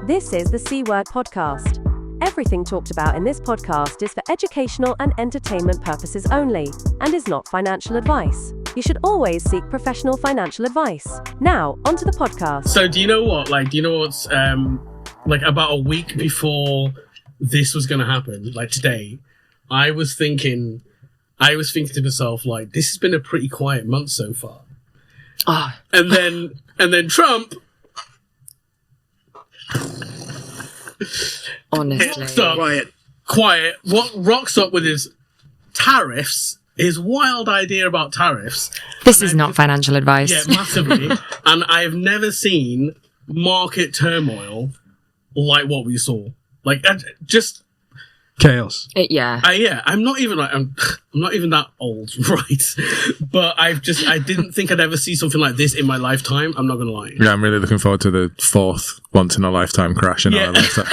This is the C Word Podcast. Everything talked about in this podcast is for educational and entertainment purposes only, and is not financial advice. You should always seek professional financial advice. Now, onto the podcast. So do you know what? Do you know what's, about a week before this was going to happen, like today, I was thinking to myself, like, this has been a pretty quiet month so far. Ah. And then Trump... Honestly. Quiet. What rocks up with his tariffs, his wild idea about tariffs. This is not financial advice. Yeah, massively. And I have never seen market turmoil like what we saw. Like, just... chaos. Yeah. I'm not even I'm not even that old, right? But I didn't think I'd ever see something like this in my lifetime. I'm not gonna lie. Yeah, I'm really looking forward to the fourth once in a lifetime crash in our lifetime.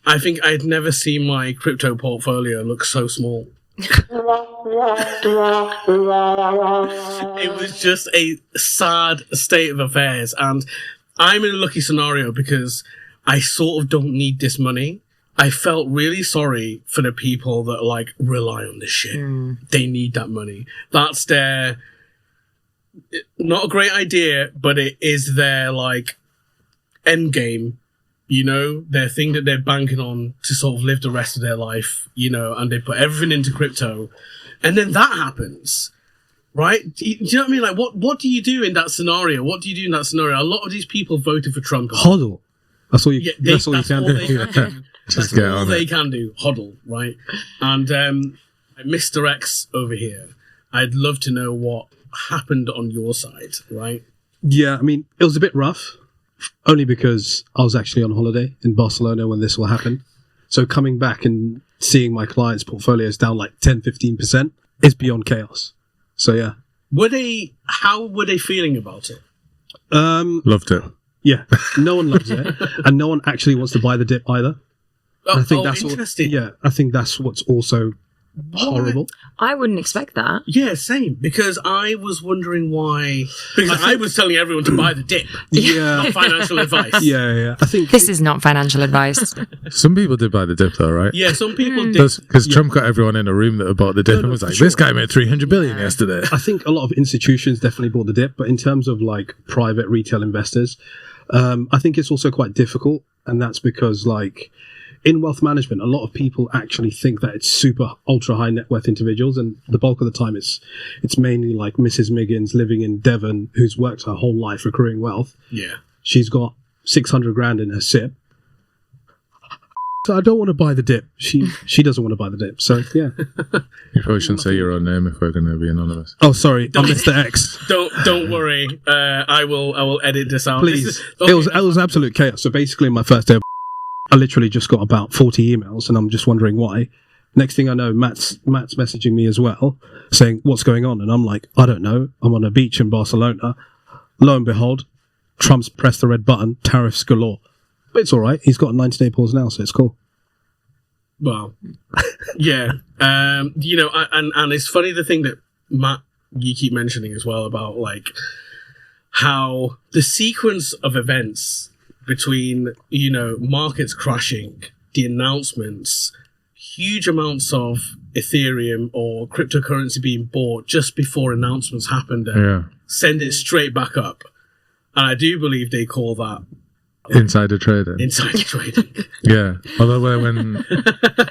I think I'd never seen my crypto portfolio look so small. It was just a sad state of affairs, and I'm in a lucky scenario because I sort of don't need this money. I felt really sorry for the people that like rely on this shit. They need that money. That's their, not a great idea, but it is their like end game, you know, their thing that they're banking on to sort of live the rest of their life, you know, and they put everything into crypto. And then that happens, right? Do you know what I mean? Like, what do you do in that scenario? What do you do in that scenario? A lot of these people voted for Trump. Hodl. That's all you, that's all you can do. Just get all they can do. Hodl, right? And Mr. X over here, I'd love to know what happened on your side, right? Yeah, I mean, it was a bit rough, only because I was actually on holiday in Barcelona when this all happened. So coming back and seeing my clients' portfolios down like 10-15% is beyond chaos. So yeah. How were they feeling about it? Loved it. Yeah, no one loves it, and no one actually wants to buy the dip either. I think that's interesting. I think that's what's also horrible. I wouldn't expect that. Yeah, same. Because I was wondering why. Because I was telling everyone to buy the dip. Yeah, not financial advice. Yeah. I think this is not financial advice. Some people did buy the dip, though, right? Yeah, some people did. Because Trump got everyone in a room that had bought the dip and was like, "This guy made 300 billion yesterday." I think a lot of institutions definitely bought the dip, but in terms of like private retail investors, I think it's also quite difficult, and that's because like. In wealth management, a lot of people actually think that it's super ultra high net worth individuals, and the bulk of the time it's mainly like Mrs. Miggins living in Devon who's worked her whole life accruing wealth. Yeah. She's got 600 grand in her SIP. So I don't want to buy the dip. She doesn't want to buy the dip. So yeah. You probably shouldn't say your own name if we're going to be anonymous. Oh, sorry, I'm Mr. X. Don't worry. I will edit this out. Please. It was absolute chaos. So basically, my first day. I literally just got about 40 emails, and I'm just wondering why. Next thing I know, Matt's messaging me as well, saying, what's going on? And I'm like, I don't know. I'm on a beach in Barcelona. Lo and behold, Trump's pressed the red button, tariffs galore. But it's all right. He's got a 90-day pause now, so it's cool. Well, yeah. And it's funny the thing that, Matt, you keep mentioning as well about, like, how the sequence of events... between, you know, markets crashing, the announcements, huge amounts of Ethereum or cryptocurrency being bought just before announcements happened and send it straight back up. And I do believe they call that... insider trading. Insider trading. Yeah. Although when...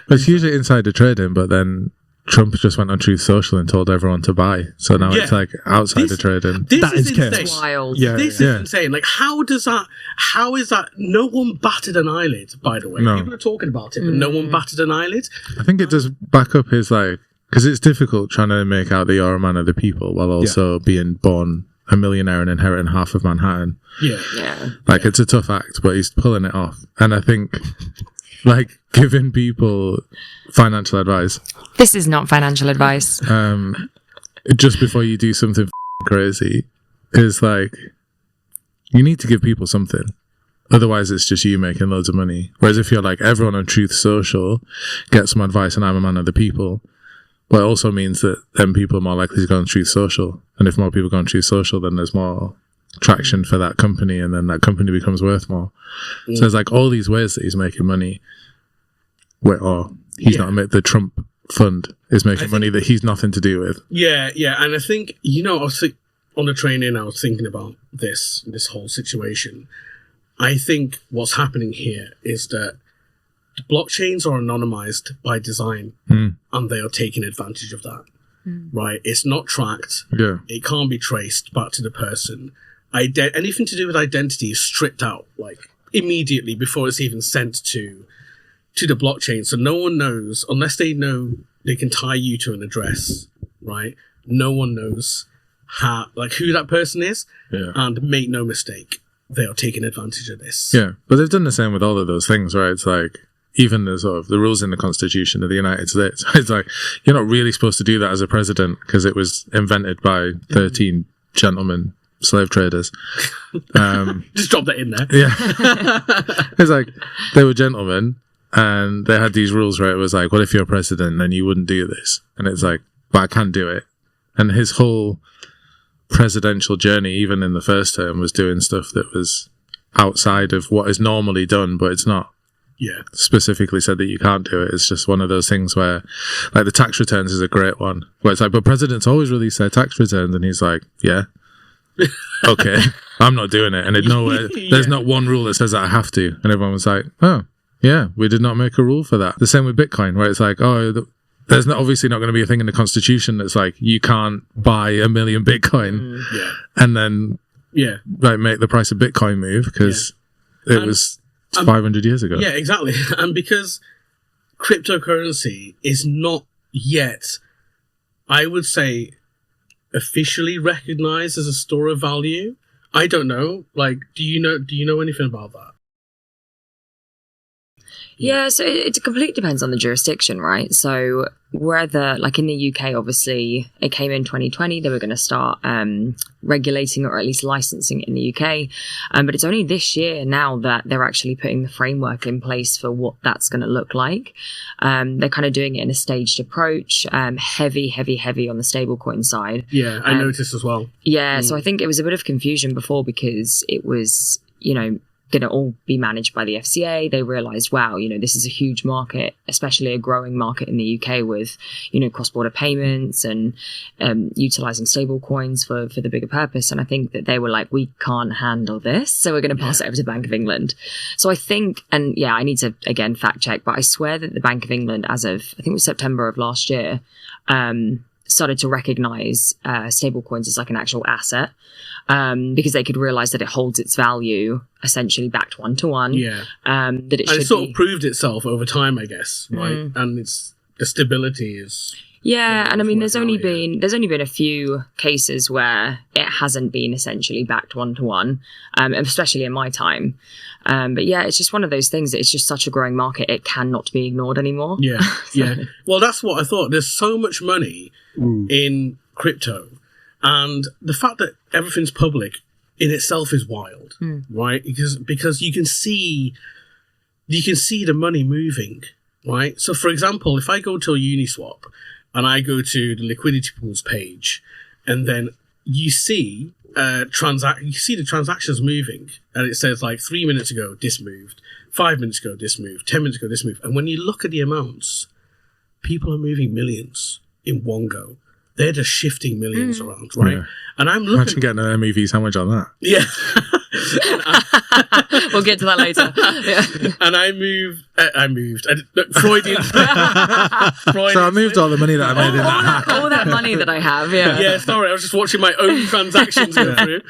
it's usually insider trading, but then... Trump just went on Truth Social and told everyone to buy. So now it's like outsider trading. This that is insane. Wild. Yeah, this is insane. Like, how is that? No one batted an eyelid, by the way. No. People are talking about it, but no one batted an eyelid. I think it does back up his, like, because it's difficult trying to make out that you're a man of the people while also being born a millionaire and inheriting half of Manhattan. Yeah. Like, it's a tough act, but he's pulling it off. And I think, like, giving people financial advice. This is not financial advice. Just before you do something crazy is like, you need to give people something. Otherwise, it's just you making loads of money. Whereas if you're like, everyone on Truth Social gets some advice and I'm a man of the people, well, it also means that then people are more likely to go on Truth Social. And if more people go on Truth Social, then there's more traction for that company, and then that company becomes worth more. So there's like all these ways that he's making money. The Trump fund is making money that he's nothing to do with. Yeah, and I think, on the train in, I was thinking about this whole situation. I think what's happening here is that the blockchains are anonymized by design, and they are taking advantage of that. Right? It's not tracked. Yeah. It can't be traced back to the person. Anything to do with identity is stripped out, like, immediately before it's even sent to the blockchain. So no one knows, unless they know they can tie you to an address, right? No one knows who that person is. Yeah. And make no mistake, they are taking advantage of this. Yeah, but they've done the same with all of those things, right? It's like, even the sort of the rules in the Constitution of the United States, it's like, you're not really supposed to do that as a president because it was invented by 13 gentlemen slave traders. Just drop that in there. Yeah. It's like, they were gentlemen, and they had these rules where it was like, well, if you're president, then you wouldn't do this. And it's like, but I can do it. And his whole presidential journey, even in the first term, was doing stuff that was outside of what is normally done, but it's not specifically said that you can't do it. It's just one of those things where, like, the tax returns is a great one, where it's like, but presidents always release their tax returns, and he's like, yeah, okay, I'm not doing it. And there's not one rule that says that I have to. And everyone was like, oh, yeah, we did not make a rule for that. The same with Bitcoin, where it's like, there's obviously not going to be a thing in the Constitution that's like, you can't buy 1 million Bitcoin and then make the price of Bitcoin move, because it was 500 years ago. Yeah, exactly. And because cryptocurrency is not yet, I would say, officially recognized as a store of value. I don't know. Like, do you know anything about that? Yeah, so it completely depends on the jurisdiction, right? So whether, like in the UK, obviously, it came in 2020, they were going to start regulating or at least licensing it in the UK. But it's only this year now that they're actually putting the framework in place for what that's going to look like. They're kind of doing it in a staged approach, heavy on the stablecoin side. Yeah, I noticed as well. Yeah, so I think it was a bit of confusion before because it was, going to all be managed by the FCA. They realized, wow, this is a huge market, especially a growing market in the UK with, cross-border payments and utilizing stable coins for the bigger purpose. And I think that they were like, we can't handle this, so we're going to pass it over to Bank of England. So I think, and yeah, I need to, again, fact check, but I swear that the Bank of England, as of, I think it was September of last year, started to recognize stable coins as like an actual asset, because they could realize that it holds its value essentially backed one-to-one. Yeah. That it sort of proved itself over time, I guess, right? And the stability is... Yeah, and I mean, there's only been a few cases where it hasn't been essentially backed one-to-one, especially in my time. But yeah, it's just one of those things that it's just such a growing market, it cannot be ignored anymore. Yeah, yeah. Well, that's what I thought. There's so much money in crypto, and the fact that everything's public in itself is wild, right? Because you can see the money moving, right? So, for example, if I go to a Uniswap and I go to the liquidity pools page, and then you see the transactions moving, and it says like 3 minutes ago this moved, 5 minutes ago this moved, 10 minutes ago this moved, and when you look at the amounts, people are moving millions in one go. They're just shifting millions around, right? Yeah. And I'm looking... Imagine getting an MEV sandwich on that. Yeah. We'll get to that later. Yeah. And I moved. Freudian. So I moved all the money that I made in that. All that money that I have, yeah. Yeah, sorry, I was just watching my own transactions go through.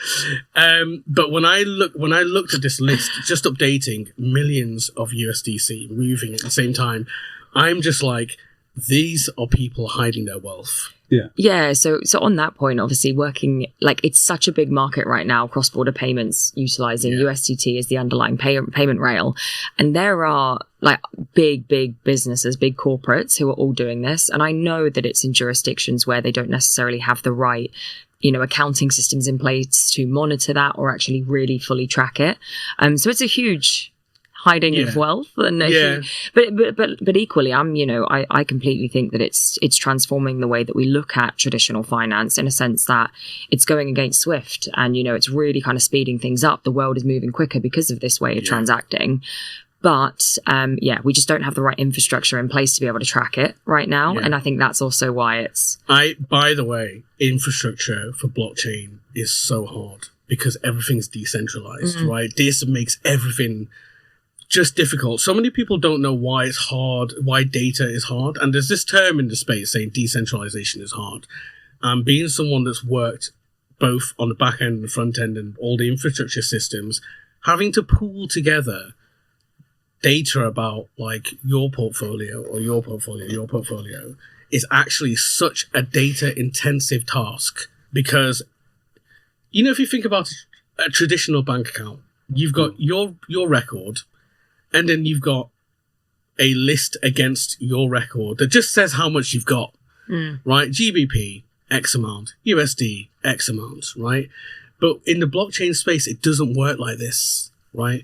But when I looked at this list, just updating millions of USDC moving at the same time, I'm just like, these are people hiding their wealth. Yeah. So on that point, obviously working, like, it's such a big market right now, cross-border payments utilizing USDT as the underlying payment rail. And there are like big businesses, big corporates who are all doing this. And I know that it's in jurisdictions where they don't necessarily have the right, accounting systems in place to monitor that or actually really fully track it. So it's a huge hiding of wealth. And Yeah. but equally, I completely think that it's transforming the way that we look at traditional finance, in a sense that it's going against Swift, and it's really kind of speeding things up. The world is moving quicker because of this way of transacting. But we just don't have the right infrastructure in place to be able to track it right now. Yeah. And I think that's also why it's... By the way, infrastructure for blockchain is so hard because everything's decentralized, right? This makes everything just difficult. So many people don't know why it's hard, why data is hard. And there's this term in the space saying decentralization is hard. Being someone that's worked both on the back end and the front end and all the infrastructure systems, having to pool together data about like your portfolio is actually such a data intensive task, because if you think about a traditional bank account, you've got your record, and then you've got a list against your record that just says how much you've got, right? GBP X amount, USD X amount, right? But in the blockchain space, it doesn't work like this, right?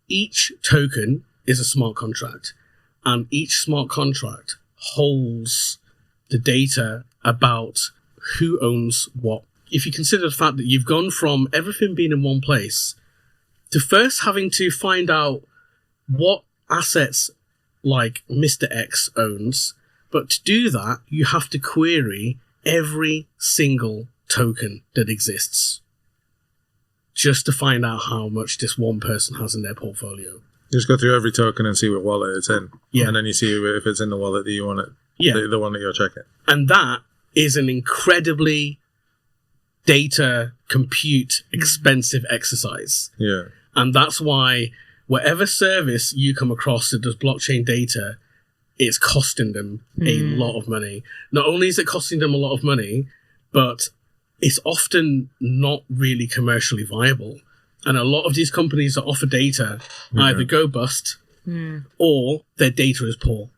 Each token is a smart contract, and each smart contract holds the data about who owns what. If you consider the fact that you've gone from everything being in one place to first having to find out what assets like Mr. X owns, but to do that, you have to query every single token that exists just to find out how much this one person has in their portfolio. You just go through every token and see what wallet it's in. Yeah. And then you see if it's in the wallet that you want it. Yeah. The one that you're checking. And that is an incredibly data compute expensive exercise. Yeah. And that's why whatever service you come across that does blockchain data, it's costing them a lot of money. Not only is it costing them a lot of money, but it's often not really commercially viable. And a lot of these companies that offer data either go bust or their data is poor.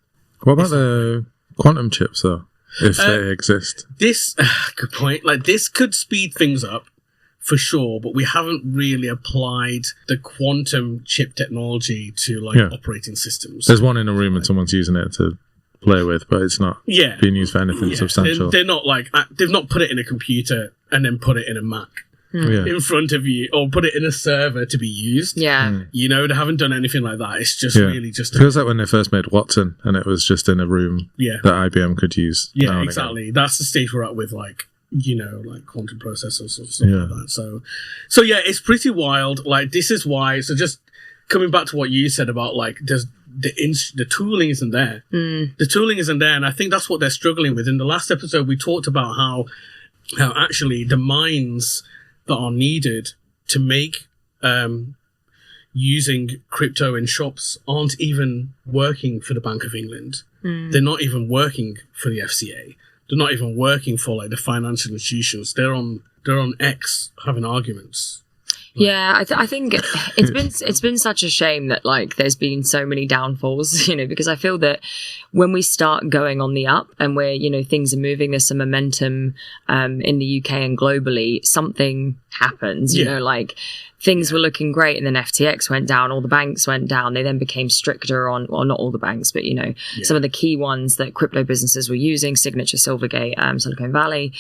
What about the quantum chips, though, if they exist? This, good point. Like, this could speed things up for sure, but we haven't really applied the quantum chip technology to operating systems. There's one in a room and someone's using it to play with, but it's not being used for anything substantial. They're not like, they've not put it in a computer and then put it in a Mac in front of you, or put it in a server to be used. Yeah. They haven't done anything like that. It's just really just... It feels like when they first made Watson and it was just in a room that IBM could use. Yeah, exactly. That's the stage we're at with like quantum processors or stuff like that. So yeah, it's pretty wild. Like, this is why, so just coming back to what you said about like, the tooling isn't there. The tooling isn't there, and I think that's what they're struggling with. In the last episode, we talked about how actually the minds that are needed to make using crypto in shops aren't even working for the Bank of England. They're not even working for the FCA. They're not even working for like the financial institutions. They're on X having arguments. Yeah, I think it's been such a shame that like there's been so many downfalls, because I feel that when we start going on the up and where things are moving, there's some momentum in the UK and globally, something happens. Like things were looking great, and then FTX went down, all the banks went down. They then became stricter on, well, not all the banks, but some of the key ones that crypto businesses were using, Signature, Silvergate, Silicon Valley.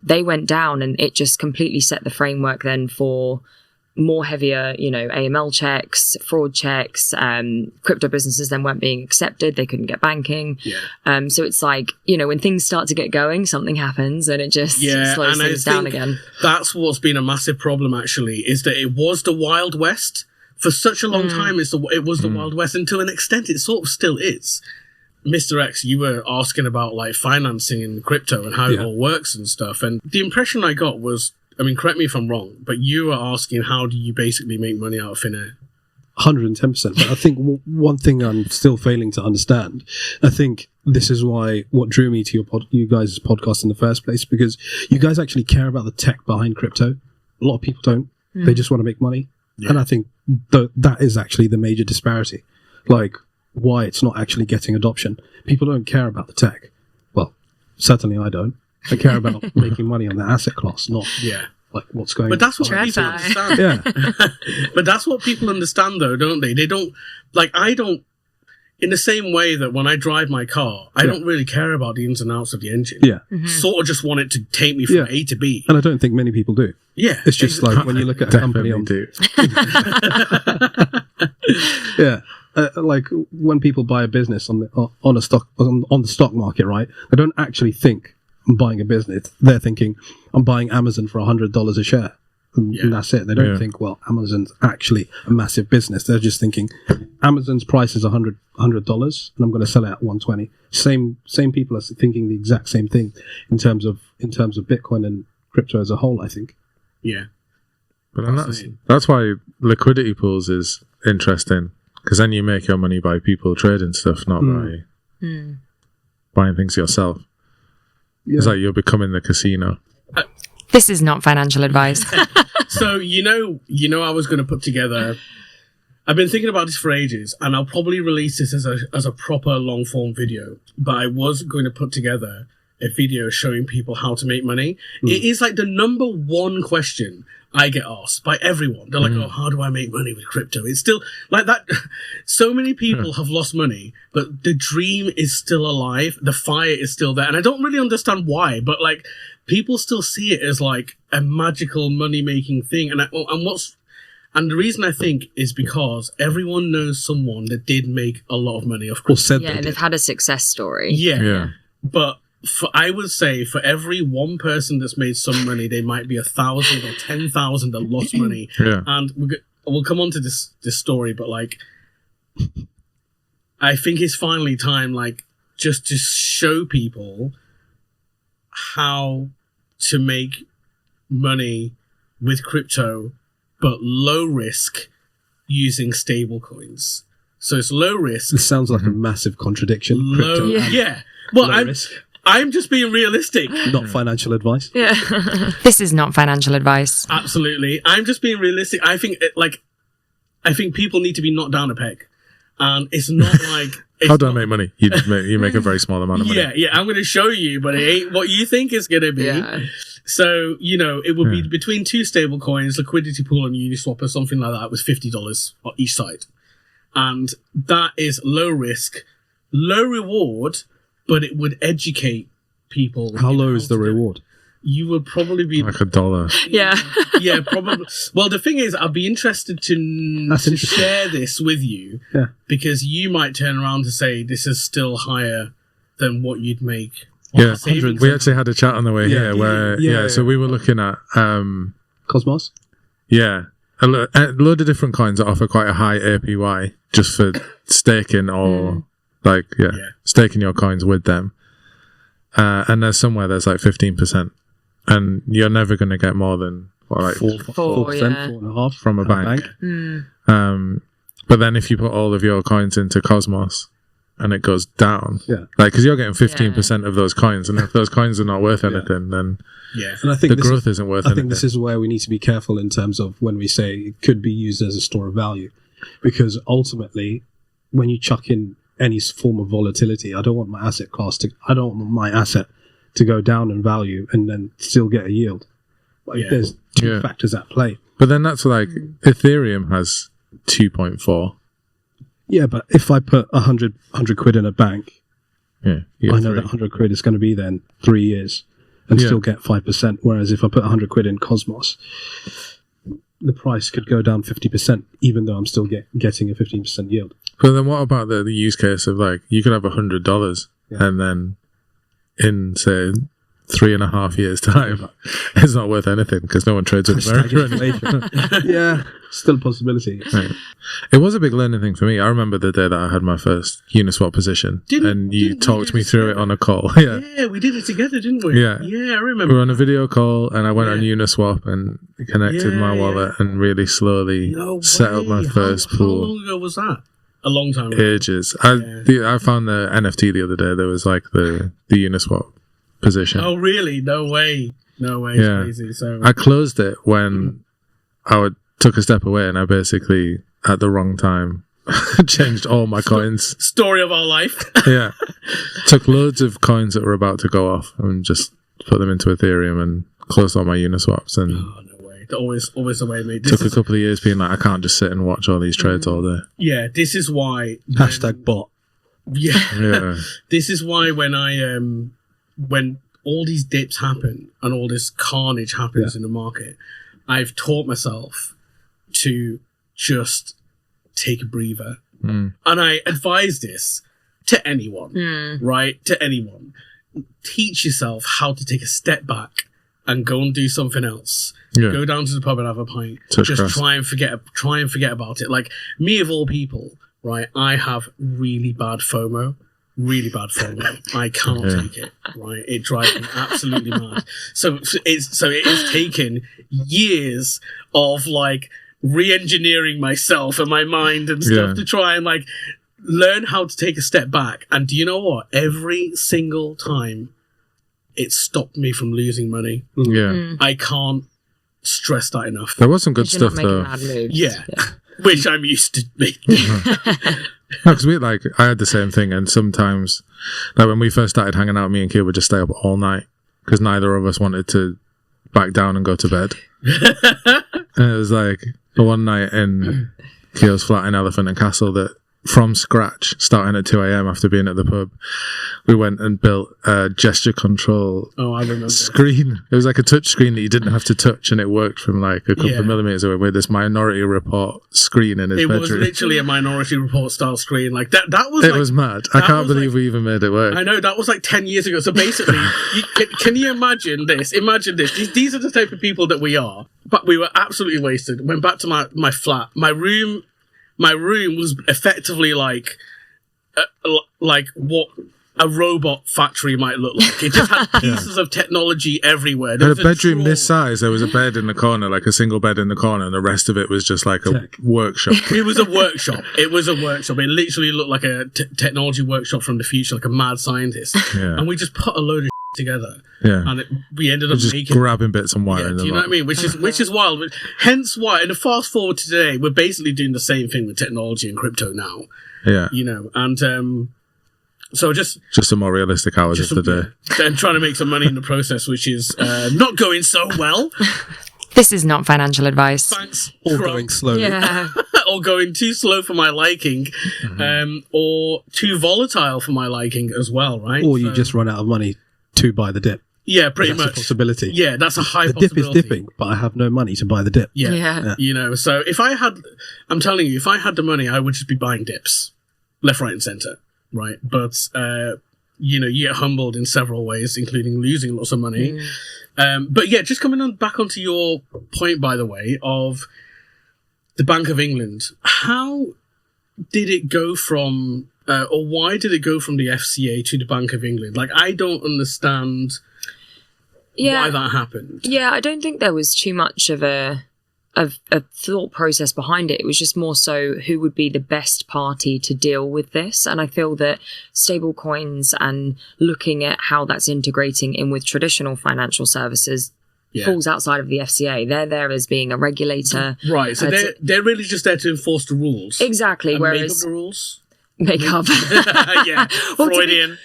They went down, and it just completely set the framework then for more heavier, AML checks, fraud checks. Crypto businesses then weren't being accepted. They couldn't get banking. So it's like, when things start to get going, something happens and it just slows things down again. That's what's been a massive problem, actually, is that it was the Wild West. For such a long time, it was the Wild West, and to an extent, it sort of still is. Mr. X, you were asking about like financing in crypto and how it all works and stuff. And the impression I got was, correct me if I'm wrong, but you were asking how do you basically make money out of thin air? 110%. But I think one thing I'm still failing to understand, I think this is what drew me to you guys' podcast in the first place, because you guys actually care about the tech behind crypto. A lot of people don't. They just want to make money. And I think that is actually the major disparity. Like, why it's not actually getting adoption. People don't care about the tech. Well, certainly I don't. I care about making money on the asset class, not like what's going on. But that's what people TradFi. understand. Yeah. But that's what people understand, though, don't they? They don't, like, I don't, in the same way that when I drive my car, I don't really care about the ins and outs of the engine. Yeah. Sort of just want it to take me from A to B. And I don't think many people do. Yeah. It's just like when you look at a company Definitely on... do. Yeah. Like when people buy a business on the stock market, right? They don't actually think I'm buying a business. They're thinking I'm buying Amazon for $100 a share. And that's it. They don't think, well, Amazon's actually a massive business. They're just thinking Amazon's price is $100 and I'm going to sell it at 120. Same people are thinking the exact same thing in terms of Bitcoin and crypto as a whole, I think. Yeah. But then that's why liquidity pools is interesting, because then you make your money by people trading stuff, not by buying things yourself. Yeah. It's like you're becoming the casino. This is not financial advice. So, you know, I was going to put together, I've been thinking about this for ages, and I'll probably release this as a proper long form video, but I was going to put together a video showing people how to make money. It is like the number one question I get asked by everyone. They're like, oh, how do I make money with crypto? It's still like that. So many people have lost money, but the dream is still alive. The fire is still there. And I don't really understand why, but like people still see it as like a magical money making thing. And the reason I think is because everyone knows someone that did make a lot of money. Of course, they've had a success story. Yeah. But I would say for every one person that's made some money, there might be 1,000 or 10,000 that lost money. Yeah. And we'll come on to this story, but like, I think it's finally time, like, just to show people how to make money with crypto, but low risk using stablecoins. So it's low risk. This sounds like a massive contradiction. Crypto Well, I'm just being realistic. Not financial advice. Yeah. This is not financial advice. Absolutely. I'm just being realistic. I think people need to be knocked down a peg. And it's not like... How do I make money? You make a very small amount of money. Yeah. I'm going to show you, but it ain't what you think it's going to be. Yeah. So, you know, it would be between two stable coins, liquidity pool and Uniswap or something like that, was $50 on each side. And that is low risk, low reward, but it would educate people. How low is the reward? You would probably be like $1. Yeah. Yeah, probably. Well, the thing is, I'd be interested to share this with you, because you might turn around to say this is still higher than what you'd make. Yeah, we actually had a chat on the way here where, so we were looking at Cosmos? Yeah. A load of different coins that offer quite a high APY just for staking or staking your coins with them. And there's somewhere there's like 15%. And you're never going to get more than 4%, 4.5% from a bank. But then if you put all of your coins into Cosmos and it goes down, because you're getting 15% of those coins, and if those coins are not worth anything, then and I think the growth isn't worth anything. I think this is where we need to be careful in terms of when we say it could be used as a store of value, because ultimately, when you chuck in any form of volatility, I don't want my asset to go down in value and then still get a yield. There's two factors at play. But then that's like Ethereum has 2.4. Yeah, but if I put 100 quid in a bank, I know that 100 quid is going to be there in 3 years and still get 5%. Whereas if I put 100 quid in Cosmos, the price could go down 50%, even though I'm still getting a 15% yield. But then what about the use case of like, you could have $100 and then in, say, 3.5 years' time, it's not worth anything because no one trades with America. Yeah, still a possibility. Right. It was a big learning thing for me. I remember the day that I had my first Uniswap position, and you talked me through it on a call. Yeah, we did it together, didn't we? Yeah, I remember. We were on a video call, and I went on Uniswap and connected my wallet and really slowly set up my first pool. How long ago was that? A long time ago. Ages. I found the NFT the other day. There was like the Uniswap position. Oh, really? No way. It's crazy. So I closed it when took a step away, and I basically, at the wrong time, changed all my coins. Story of our life. Took loads of coins that were about to go off and just put them into Ethereum and closed all my Uniswaps and Oh, no way. Always the way, mate. took a couple of years being like, I can't just sit and watch all these trades all day. Yeah, this is why. Hashtag bot. Yeah. Yeah. This is why when when all these dips happen and all this carnage happens in the market, I've taught myself to just take a breather. And I advise this to anyone, right? To anyone. Teach yourself how to take a step back and go and do something else. Yeah. Go down to the pub and have a pint. Touch Just grass. try and forget about it. Like me of all people, right? I have really bad FOMO. I can't take it. Right? It drives me absolutely mad. So it has taken years of like re-engineering myself and my mind and stuff to try and like learn how to take a step back. And do you know what? Every single time it stopped me from losing money. Yeah. I can't stress that enough. There was some good You're not stuff making though. mad moves. Yeah. Which I'm used to making. Because I had the same thing, and sometimes, like when we first started hanging out, me and Kia would just stay up all night because neither of us wanted to back down and go to bed. And it was like one night in Kia's flat in Elephant and Castle that from scratch, starting at 2 a.m. after being at the pub, we went and built a gesture control I remember. screen. It was like a touch screen that you didn't have to touch, and it worked from like a couple of millimeters away with this Minority Report screen in his It bedroom. was literally a Minority Report style screen. Like that was It like, was mad. I can't was believe we even made it work. I know, that was like 10 years ago. So basically, can you imagine this? Imagine this. These are the type of people that we are. But we were absolutely wasted. Went back to my flat. My room was effectively like what a robot factory might look like. It just had pieces of technology everywhere. There In a was bedroom drawer. this size, there was a bed in the corner, like a single bed in the corner, and the rest of it was just like a workshop. It was a workshop. It literally looked like a technology workshop from the future, like a mad scientist. Yeah. And we just put a load of together. Yeah. And we ended up Just making... grabbing bits and wiring do them you know up. what I mean? Which is wild. Hence why, in the fast forward to today, we're basically doing the same thing with technology and crypto now. Yeah. You know, and so just some more realistic hours of the day. and trying to make some money in the process, which is not going so well. This is not financial advice. Thanks. All going slowly. Yeah. Or going too slow for my liking, or too volatile for my liking as well, right? Or you just run out of money to buy the dip. Yeah, pretty That's a much. possibility. Yeah, that's a high The dip possibility. is dipping, but I have no money to buy the dip. Yeah. You know, so if I had the money, I would just be buying dips, left, right, and center, right? But, you know, you get humbled in several ways, including losing lots of money. But yeah, just coming back onto your point, by the way, of the Bank of England, how did it go from, or why did it go from the FCA to the Bank of England? Like, I don't understand why that happened. Yeah, I don't think there was too much of a thought process behind it. It was just more so who would be the best party to deal with this. And I feel that stablecoins and looking at how that's integrating in with traditional financial services falls outside of the FCA. They're there as being a regulator. Right, so they're really just there to enforce the rules. Exactly. And Whereas make up the rules. make up. Yeah, Freudian.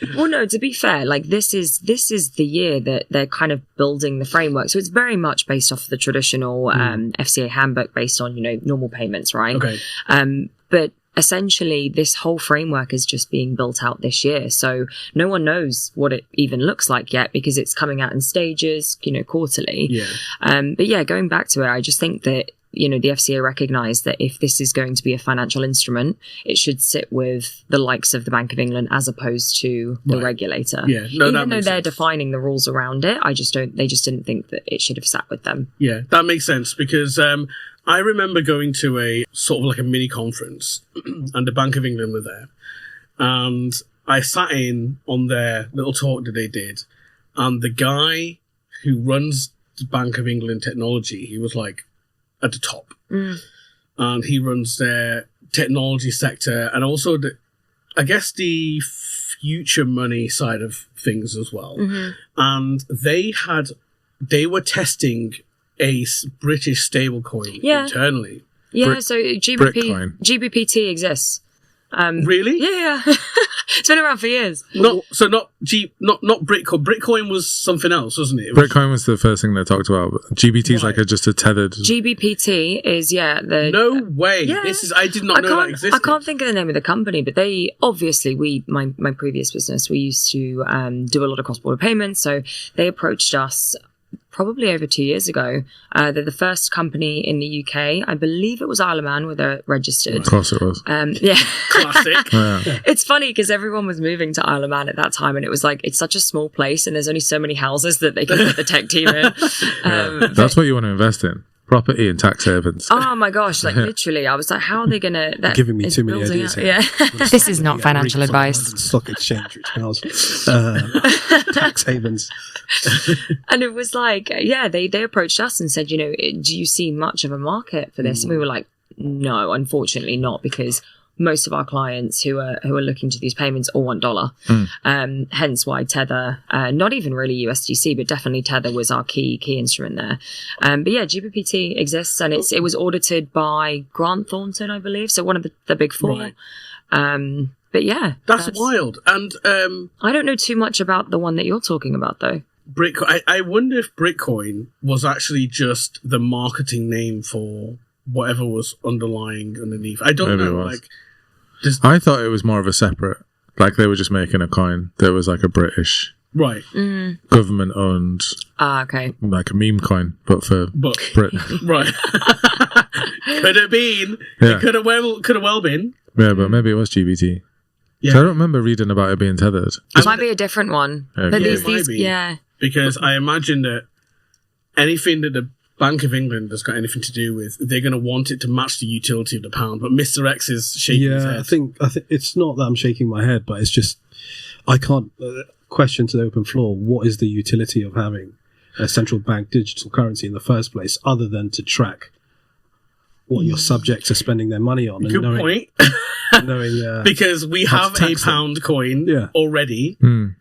To be fair, like this is the year that they're kind of building the framework. So it's very much based off the traditional FCA handbook based on, you know, normal payments, right? Okay. But essentially this whole framework is just being built out this year. So no one knows what it even looks like yet because it's coming out in stages, you know, quarterly. Yeah. But yeah, going back to it, I just think that, you know, the FCA recognised that if this is going to be a financial instrument, it should sit with the likes of the Bank of England as opposed to the regulator. Yeah, no, that even though makes they're sense. defining the rules around it, they just didn't think that it should have sat with them. Yeah, that makes sense because I remember going to a sort of like a mini conference and the Bank of England were there. And I sat in on their little talk that they did. And the guy who runs the Bank of England technology, he was like at the top. And he runs their technology sector and also I guess the future money side of things as well. And they were testing a British stablecoin internally. Yeah, Brick- so Brickcoin. GBPT exists. Really? Yeah. It's been around for years. Not Bitcoin. Bitcoin was something else, wasn't it? Bitcoin was the first thing they talked about. GBT is Right. like just a tethered. GBPT is the No way. Yeah. I did not know that existed. I can't think of the name of the company, but they obviously my previous business, we used to do a lot of cross-border payments, so they approached us probably over 2 years ago. They're the first company in the UK. I believe it was Isle of Man where they're registered. Of course it was. Yeah. Classic. Yeah. It's funny because everyone was moving to Isle of Man at that time, and it was like, it's such a small place and there's only so many houses that they can put the tech team in. That's what you want to invest in. Property and tax havens. Oh my gosh, like literally, I was like, how are they going to... Giving me too many ideas here. Yeah. This is not financial advice. Stock exchange, which house, tax havens. And it was like, yeah, they approached us and said, do you see much of a market for this? And we were like, no, unfortunately not, because most of our clients who are looking to these payments all want dollar. Hence why Tether, not even really USDC, but definitely Tether was our key instrument there. But yeah, GBPT exists, and it was audited by Grant Thornton, I believe, so one of the big four. Right. But yeah, That's wild. And I don't know too much about the one that you're talking about, though. Bitcoin. I wonder if Bitcoin was actually just the marketing name for whatever was underlying underneath. I don't Maybe know. it was. Like, I thought it was more of a separate, like they were just making a coin that was like a British right. government owned, Okay. like a meme coin, but for But Britain. right. Could have been. Yeah. It could have well been. Yeah, but maybe it was GBT. Yeah. So I don't remember reading about it being tethered. It might be a different one. Okay. But Yeah, it might be. yeah. Because I imagine that anything that the Bank of England has got anything to do with, they're going to want it to match the utility of the pound. But Mr. X is shaking his head. I think it's not that I'm shaking my head, but it's just I can't question to the open floor. What is the utility of having a central bank digital currency in the first place, other than to track what your subjects are spending their money on? Good point. knowing Because we how have to a tax them. pound coin Yeah. already. Hmm.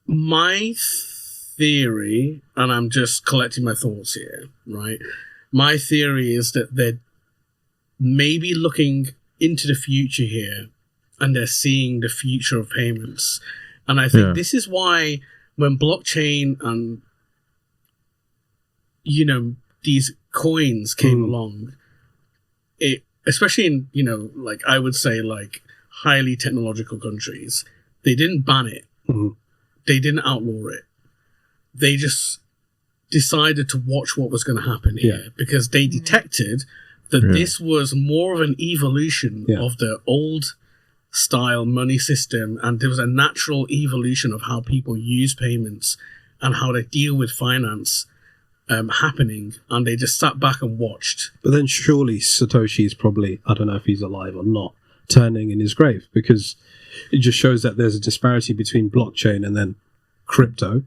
My theory, and I'm just collecting my thoughts here, right? My theory is that they're maybe looking into the future here, and they're seeing the future of payments. And I think this is why when blockchain and, these coins came along, it, especially in, like I would say like highly technological countries, they didn't ban it. They didn't outlaw it. They just decided to watch what was going to happen here because they detected that this was more of an evolution of the old style money system, and there was a natural evolution of how people use payments and how they deal with finance happening, and they just sat back and watched. But then surely Satoshi's probably, I don't know if he's alive or not, turning in his grave, because it just shows that there's a disparity between blockchain and then crypto.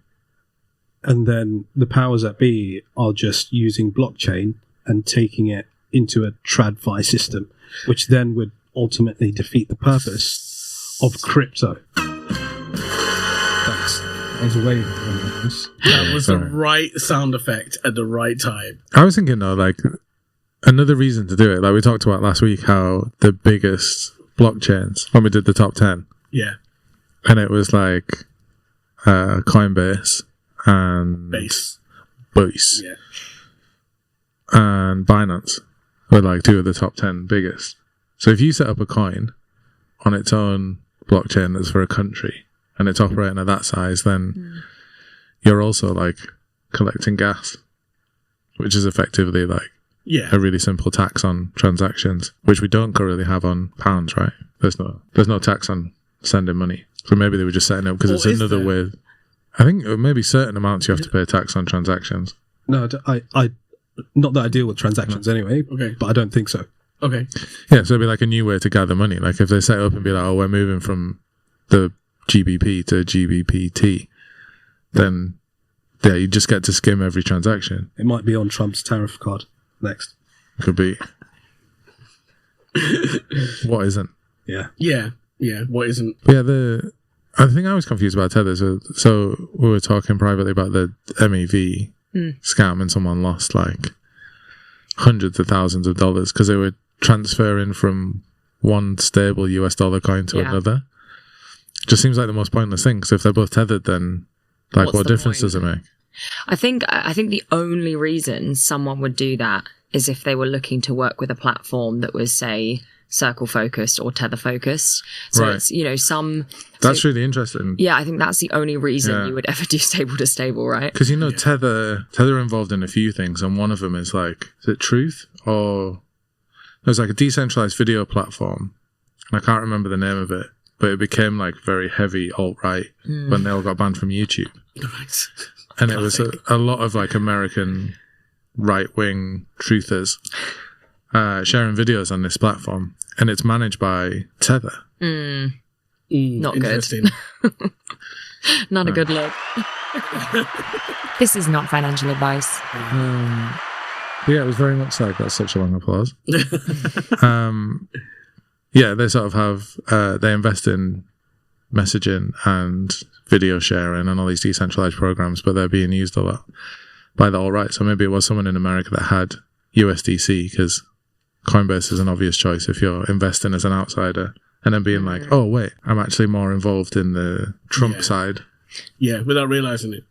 And then the powers that be are just using blockchain and taking it into a TradFi system, which then would ultimately defeat the purpose of crypto. Thanks. I was away from this. That was the right sound effect at the right time. I was thinking though, like another reason to do it, like we talked about last week, how the biggest blockchains, when we did the top 10, Yeah. and it was like Coinbase and Base. Base Yeah. and Binance were like two of the top 10 biggest. So if you set up a coin on its own blockchain that's for a country and it's operating at that size, then you're also like collecting gas, which is effectively like Yeah. a really simple tax on transactions, which we don't currently have on pounds, right? There's no tax on sending money. So maybe they were just setting it up because it's Or is another there? way. I think maybe certain amounts you have to pay tax on transactions. No, I not that I deal with transactions anyway, Okay. but I don't think so. Okay. Yeah, so it'd be like a new way to gather money. Like if they set up and be like, oh, we're moving from the GBP to GBPT, then yeah, you just get to skim every transaction. It might be on Trump's tariff card next. Could be. What isn't? Yeah. Yeah. Yeah. What isn't? Yeah, I think I was confused about Tether. So we were talking privately about the MEV scam, and someone lost like hundreds of thousands of dollars because they were transferring from one stable US dollar coin to another. Just seems like the most pointless thing, because if they're both tethered, then like What's what the difference point? does it make? I think the only reason someone would do that is if they were looking to work with a platform that was, say, circle focused or tether focused. So Right. it's, you know, That's really interesting. yeah, I think that's the only reason Yeah. you would ever do stable to stable, right? Because, you know, Tether involved in a few things, and one of them is like, is it Truth? Or there's like a decentralized video platform, and I can't remember the name of it, but it became like very heavy alt-right when they all got banned from YouTube. Right. And it was a lot of like American right-wing truthers sharing videos on this platform, and it's managed by Tether. Not good. Interesting. Not a good look. This is not financial advice. Yeah, it was very much like that's such a long applause. Yeah, they sort of have they invest in messaging and video sharing and all these decentralized programs, but they're being used a lot by the alt-right. So maybe it was someone in America that had USDC, because Coinbase is an obvious choice if you're investing as an outsider, and then being like, oh wait, I'm actually more involved in the Trump side. Yeah, without realizing it.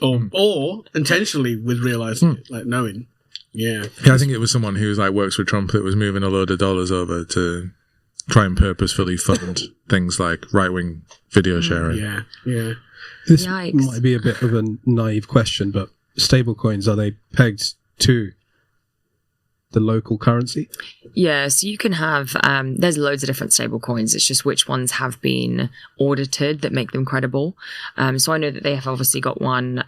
Or intentionally with realizing it, like knowing. Yeah. Yeah, I think it was someone who like works for Trump that was moving a load of dollars over to try and purposefully fund things like right-wing video sharing. Yeah. Yeah. This Yikes. might be a bit of a naive question, but stablecoins, are they pegged to the local currency? Yeah, so you can have, there's loads of different stable coins. It's just which ones have been audited that make them credible. So I know that they have obviously got one.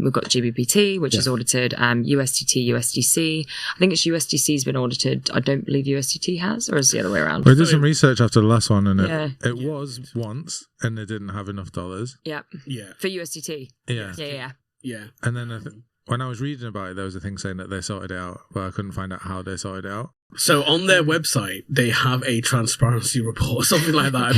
We've got GBPT, which is audited, USDT, USDC. I think it's USDC's been audited. I don't believe USDT has, or is it the other way around? Well, I did some research after the last one, and it Yeah. was once, and they didn't have enough dollars. Yeah, Yeah. for USDT. Yeah. Yeah. Yeah. And then when I was reading about it, there was a thing saying that they sorted it out, but I couldn't find out how they sorted it out. So on their website, they have a transparency report, something like that.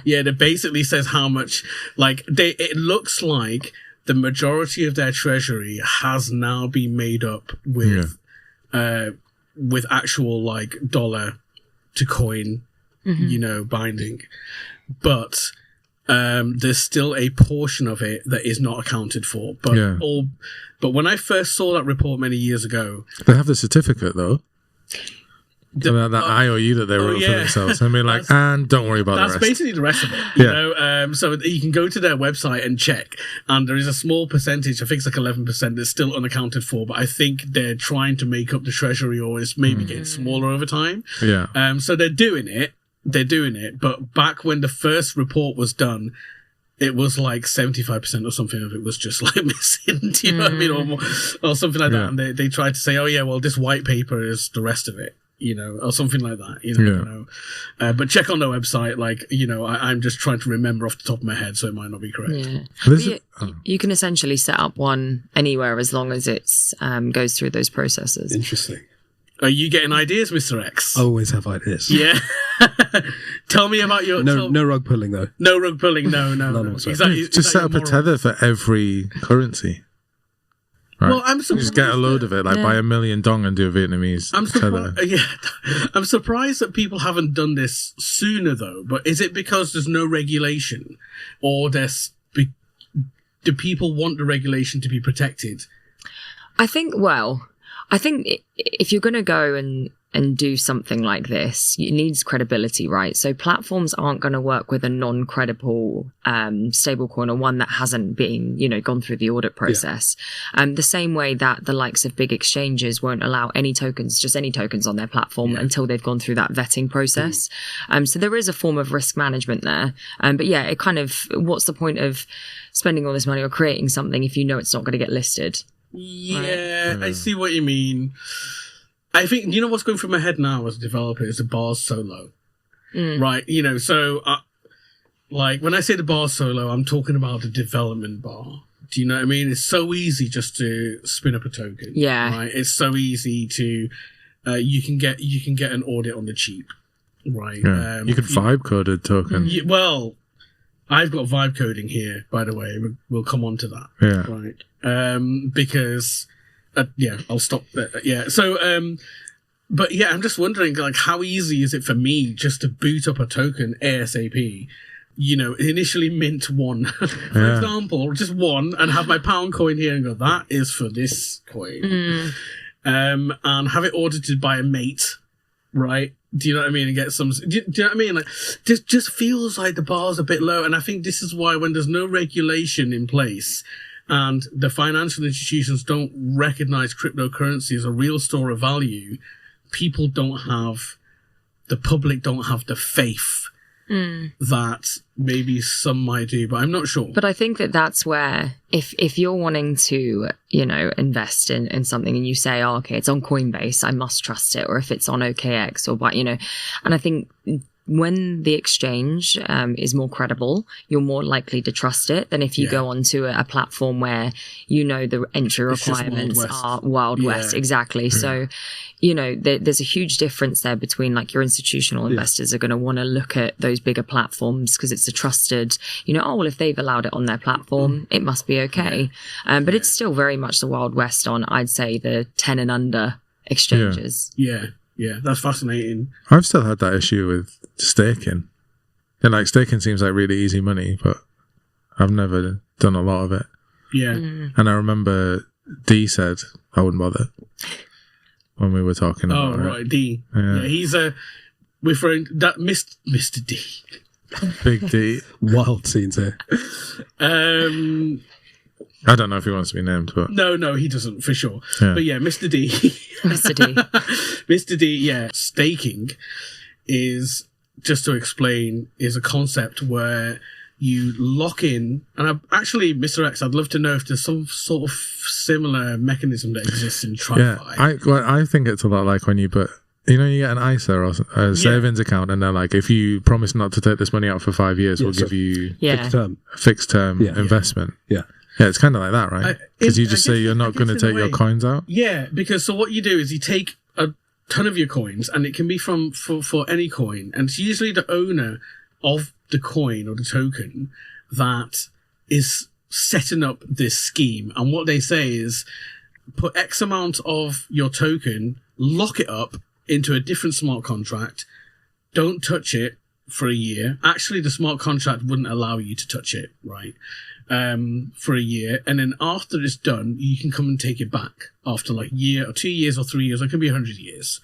Yeah. That basically says how much, like, it looks like the majority of their treasury has now been made up with actual, like, dollar to coin, you know, binding. But there's still a portion of it that is not accounted for. But when I first saw that report many years ago, They have the certificate, though. That IOU that they wrote for themselves. I mean, like, and don't worry about the that's rest. basically the rest of it, you know. So you can go to their website and check, and there is a small percentage, I think it's like 11%, that's still unaccounted for. But I think they're trying to make up the treasury, or it's maybe getting smaller over time. Yeah. So they're doing it. But back when the first report was done, it was like 75% or something of it was just like missing. Do you know what I mean, or something like that. And they tried to say, oh yeah, well this white paper is the rest of it. You know, or something like that, you know. But check on their website, like, you know, I'm just trying to remember off the top of my head, so it might not be correct. Yeah. This You can essentially set up one anywhere as long as it's goes through those processes. Interesting. Are you getting ideas, Mr. X? I always have ideas. Yeah. Tell me about your... No rug pulling, though. No rug pulling, no. None whatsoever. just set up a tether for every currency. Right. Well, I'm surprised. Just get a load of it, like buy 1 million dong and do a Vietnamese tether. I'm surprised that people haven't done this sooner, though. But is it because there's no regulation, or do people want the regulation to be protected? I think if you're going to go and do something like this, it needs credibility, right? So platforms aren't going to work with a non-credible stablecoin, or one that hasn't been, you know, gone through the audit process. The same way that the likes of big exchanges won't allow any tokens on their platform until they've gone through that vetting process. So there is a form of risk management there. But yeah, it kind of, what's the point of spending all this money or creating something if you know it's not going to get listed? Yeah, I see what you mean. I think, you know what's going through my head now as a developer is the bars solo. Right, you know, so like when I say the bar solo, I'm talking about the development bar. Do you know what I mean? It's so easy just to spin up a token. Yeah. Right? It's so easy to you can get an audit on the cheap. Right. Yeah. You can vibe code a token. Well, I've got vibe coding here, by the way. We'll come on to that. Yeah. Right. Because I'll stop there. Yeah. So But yeah, I'm just wondering, like, how easy is it for me just to boot up a token ASAP? You know, initially mint one, for example, just one, and have my pound coin here and go, that is for this coin. And have it audited by a mate, right? Do you know what I mean? And get some, do you know what I mean? Like, just feels like the bar's a bit low. And I think this is why when there's no regulation in place and the financial institutions don't recognize cryptocurrency as a real store of value, the public don't have the faith that maybe some might do, but I'm not sure. But I think that's where if you're wanting to, you know, invest in something and you say, oh, okay, it's on Coinbase, I must trust it, or if it's on OKX or what, you know, and I think when the exchange is more credible, you're more likely to trust it than if you go onto a platform where, you know, the entry requirements are Wild West. Exactly. So, you know, there's a huge difference there between like your institutional investors are going to want to look at those bigger platforms because it's a trusted, you know, oh, well, if they've allowed it on their platform, it must be okay. But it's still very much the Wild West on, I'd say, the 10 and under exchanges. Yeah, that's fascinating. I've still had that issue with staking. And like staking seems like really easy money, but I've never done a lot of it. Yeah. And I remember D said I wouldn't bother when we were talking about it. Oh, right, D. Yeah, he's referring that Mr. D. Big D. Wild scenes here. I don't know if he wants to be named, but no, he doesn't for sure. Yeah. But yeah, Mr. D. Mr. D. Mr. D. Yeah, staking is, just to explain, is a concept where you lock in, and actually, Mr. X, I'd love to know if there's some sort of similar mechanism that exists in TradFi. Yeah, I think it's a lot like when you put. You know, you get an ISA or a savings account, and they're like, if you promise not to take this money out for 5 years, we'll give you fixed term investment. Yeah. Yeah, it's kind of like that, right? Because you just say you're not going to take your coins out. Yeah, because so what you do is you take a ton of your coins, and it can be for any coin, and it's usually the owner of the coin or the token that is setting up this scheme. And what they say is, put X amount of your token, lock it up into a different smart contract, don't touch it for a year. Actually, the smart contract wouldn't allow you to touch it, right? For a year, and then after it's done, you can come and take it back after like a year or 2 years or 3 years. It can be 100 years.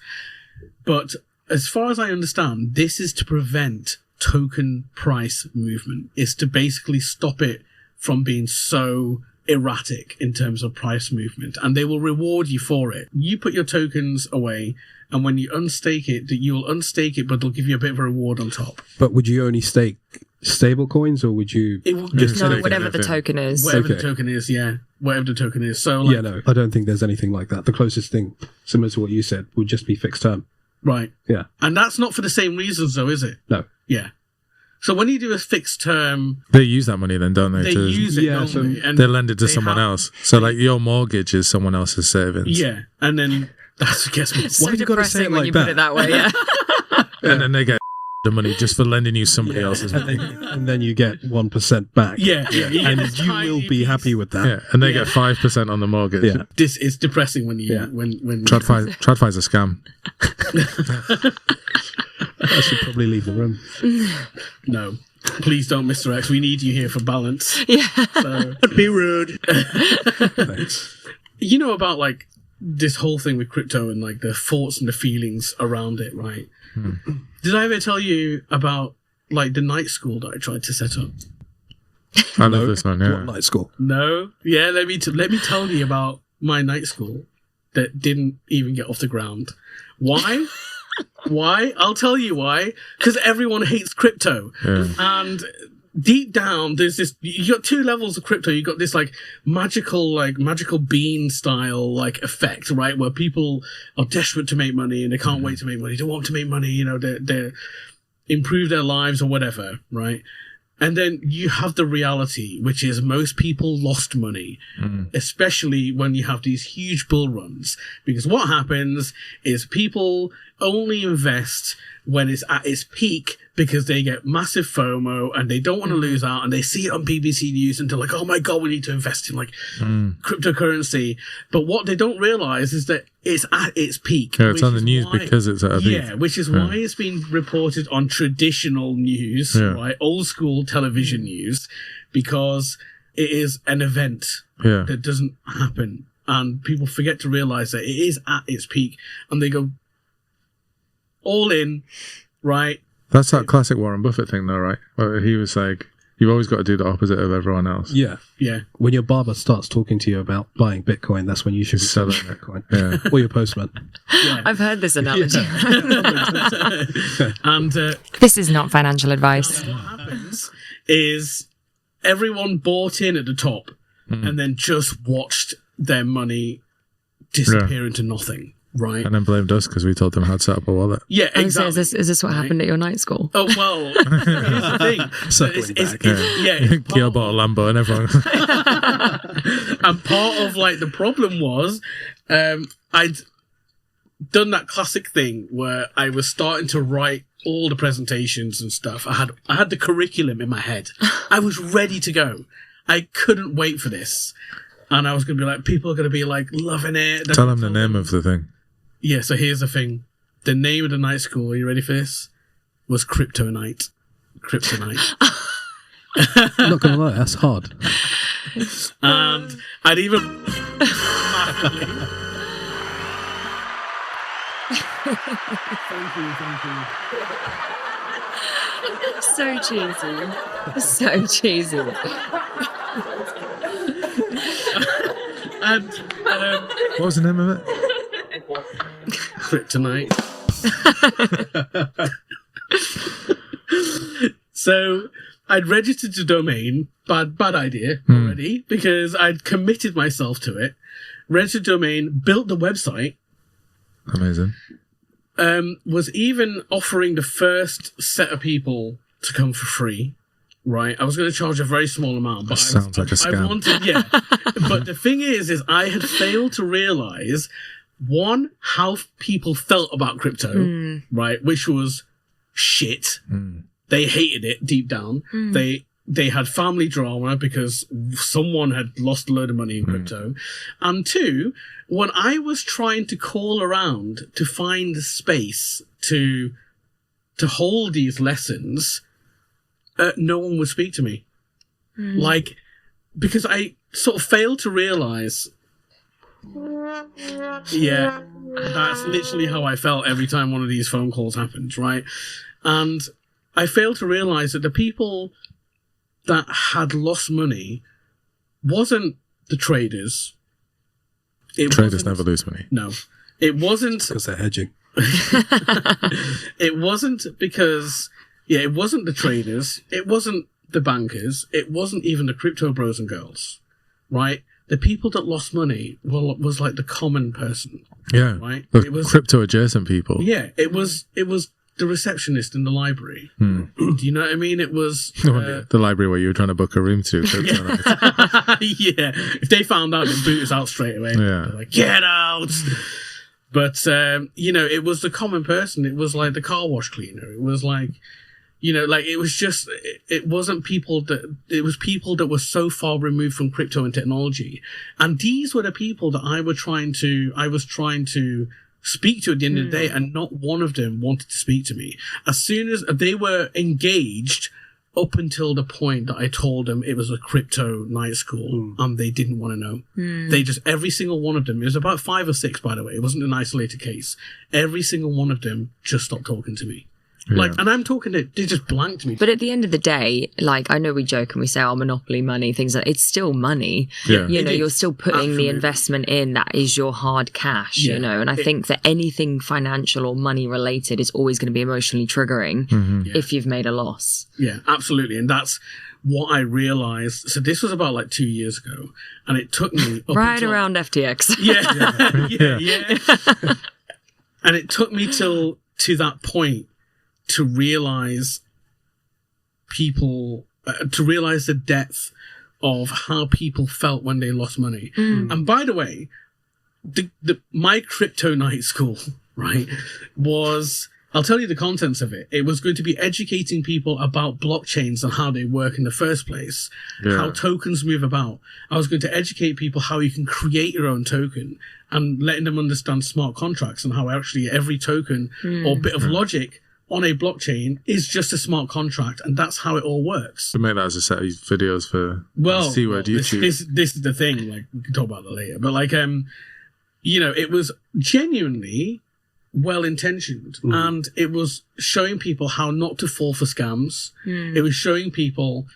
But as far as I understand, this is to prevent token price movement. It's to basically stop it from being so erratic in terms of price movement, and they will reward you for it. You put your tokens away, and when you unstake it, you'll unstake it, but they'll give you a bit of a reward on top. But would you only stake stable coins, or would you whatever the token is? Whatever the token is, whatever the token is. So, like, no, I don't think there's anything like that. The closest thing, similar to what you said, would just be fixed term. Right. Yeah. And that's not for the same reasons, though, is it? No. Yeah. So when you do a fixed term, they use that money then, don't they? They use it, don't they? And they lend it to someone else. So like your mortgage is someone else's savings. Yeah, and then that's what gets me. It's so depressing when you put it that way. Yeah. And then they get the money just for lending you somebody else's money. And then you get 1% back. Yeah. And you will be happy with that. Yeah, and they get 5% on the mortgage. Yeah. This is depressing when you when TradFi's a scam. I should probably leave the room. No. Please don't, Mr. X. We need you here for balance. Yeah. So, be rude. Thanks. You know about like this whole thing with crypto and like the thoughts and the feelings around it, right? Did I ever tell you about like the night school that I tried to set up? I love this one. Yeah. What night school? No. Yeah. Let me tell you about my night school that didn't even get off the ground. Why? Why? I'll tell you why. Because everyone hates crypto. Yeah. And deep down, there's this, you got two levels of crypto. You got this like magical bean style like effect, right? Where people are desperate to make money and they can't wait to make money. They want to make money, you know, they improve their lives or whatever, right? And then you have the reality, which is most people lost money, especially when you have these huge bull runs. Because what happens is people only invest when it's at its peak because they get massive FOMO and they don't want to lose out, and they see it on BBC News and they're like, oh my God, we need to invest in like cryptocurrency. But what they don't realize is that it's at its peak. Yeah, it's on the news because it's at a peak. Yeah, which is why it's been reported on traditional news, right? Old school television news, because it is an event that doesn't happen. And people forget to realize that it is at its peak, and they go all in, right? That's that classic Warren Buffett thing, though, right? Where he was like, you've always got to do the opposite of everyone else. Yeah. Yeah. When your barber starts talking to you about buying Bitcoin, that's when you should be selling Bitcoin. Yeah. Or your postman. Yeah. I've heard this analogy. And This is not financial advice. what happens is everyone bought in at the top and then just watched their money disappear into nothing, right? And then blamed us because we told them how to set up a wallet. Yeah, And so exactly. is this what happened at your night school? Oh, well, here's the thing. Circling back. Gil bought a Lambo and everyone. And part of like the problem was I'd done that classic thing where I was starting to write all the presentations and stuff. I had the curriculum in my head. I was ready to go. I couldn't wait for this. And I was going to be like, people are going to be like loving it. Tell them the name of the thing. Yeah, so here's the thing. The name of the night school, are you ready for this? Was Crypto Night. Kryptonite. I'm not going to lie, that's hard. And I'd even... So cheesy. So cheesy. And What was the name of it? Kryptonite. So I'd registered the domain, bad idea already, because I'd committed myself to it. Registered domain, built the website, Amazing. was even offering the first set of people to come for free. Right, I was going to charge a very small amount, but Sounds like a scam. I wanted, yeah. But the thing is I had failed to realize one, how people felt about crypto, right, which was shit. They hated it deep down. They had family drama because someone had lost a load of money in crypto. And two, when I was trying to call around to find space to hold these lessons, no one would speak to me. Like, because I sort of failed to realize, yeah, that's literally how I felt every time one of these phone calls happened, right? And I failed to realize that the people that had lost money wasn't the traders. Traders never lose money. No. It wasn't... Because they're hedging. It wasn't because... Yeah, it wasn't the traders. It wasn't the bankers. It wasn't even the crypto bros and girls, right? The people that lost money was like the common person. Yeah. Right? The It was... crypto adjacent people. Yeah, it was the receptionist in the library. Do you know what I mean? It was... The library where you were trying to book a room to. Crypto night. yeah. If they found out, they'd boot us out straight away. Yeah. They're like, get out! But, it was the common person. It was like the car wash cleaner. It was like, it was just, it wasn't people that, it was people that were so far removed from crypto and technology. And these were the people that I was trying to speak to at the end of the day, and not one of them wanted to speak to me. As soon as they were engaged, up until the point that I told them it was a crypto night school, and they didn't want to know. They just, every single one of them, it was about 5 or 6, by the way, it wasn't an isolated case. Every single one of them just stopped talking to me. Like, and I'm talking they just blanked me. But at the end of the day, like, I know we joke and we say, oh, monopoly money, things like, it's still money. Yeah. You know, It is. you're still putting Absolutely. the investment in, that is your hard cash, Yeah. and I think that anything financial or money related is always going to be emotionally triggering if you've made a loss. Yeah, absolutely. And that's what I realized. So this was about like 2 years ago, and it took me up Right until- around FTX. yeah. And it took me to that point to realize the depth of how people felt when they lost money. And by the way, my crypto night school, right, was I'll tell you the contents of it. It was going to be educating people about blockchains and how they work in the first place, how tokens move about. I was going to educate people how you can create your own token and letting them understand smart contracts and how actually every token or bit of logic on a blockchain is just a smart contract, and that's how it all works. To make that as a set of videos for C-word YouTube. This is the thing. Like, we can talk about that later, but like, you know, it was genuinely well-intentioned, and it was showing people how not to fall for scams. It was showing people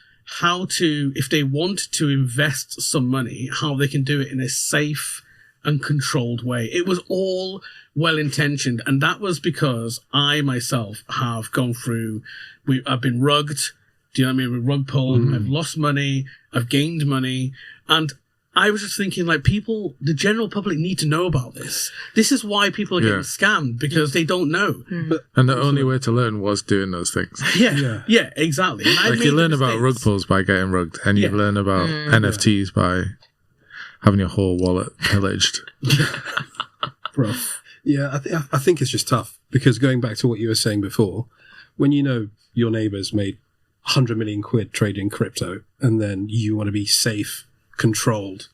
how to, if they want to invest some money, how they can do it in a safe and controlled way. It was all well-intentioned, and that was because I myself have gone through, I've been rugged, do you know what I mean, with rug pulled, I've lost money, I've gained money, and I was just thinking, like, people, the general public need to know about this. This is why people are getting scammed, because they don't know. And the only way to learn was doing those things. Yeah, exactly. And like, you learn about rug pulls by getting rugged, and you learn about NFTs by having your whole wallet pillaged. Bro. Yeah, I think it's just tough, because going back to what you were saying before, when you know your neighbours made 100 million quid trading crypto, and then you want to be safe, controlled,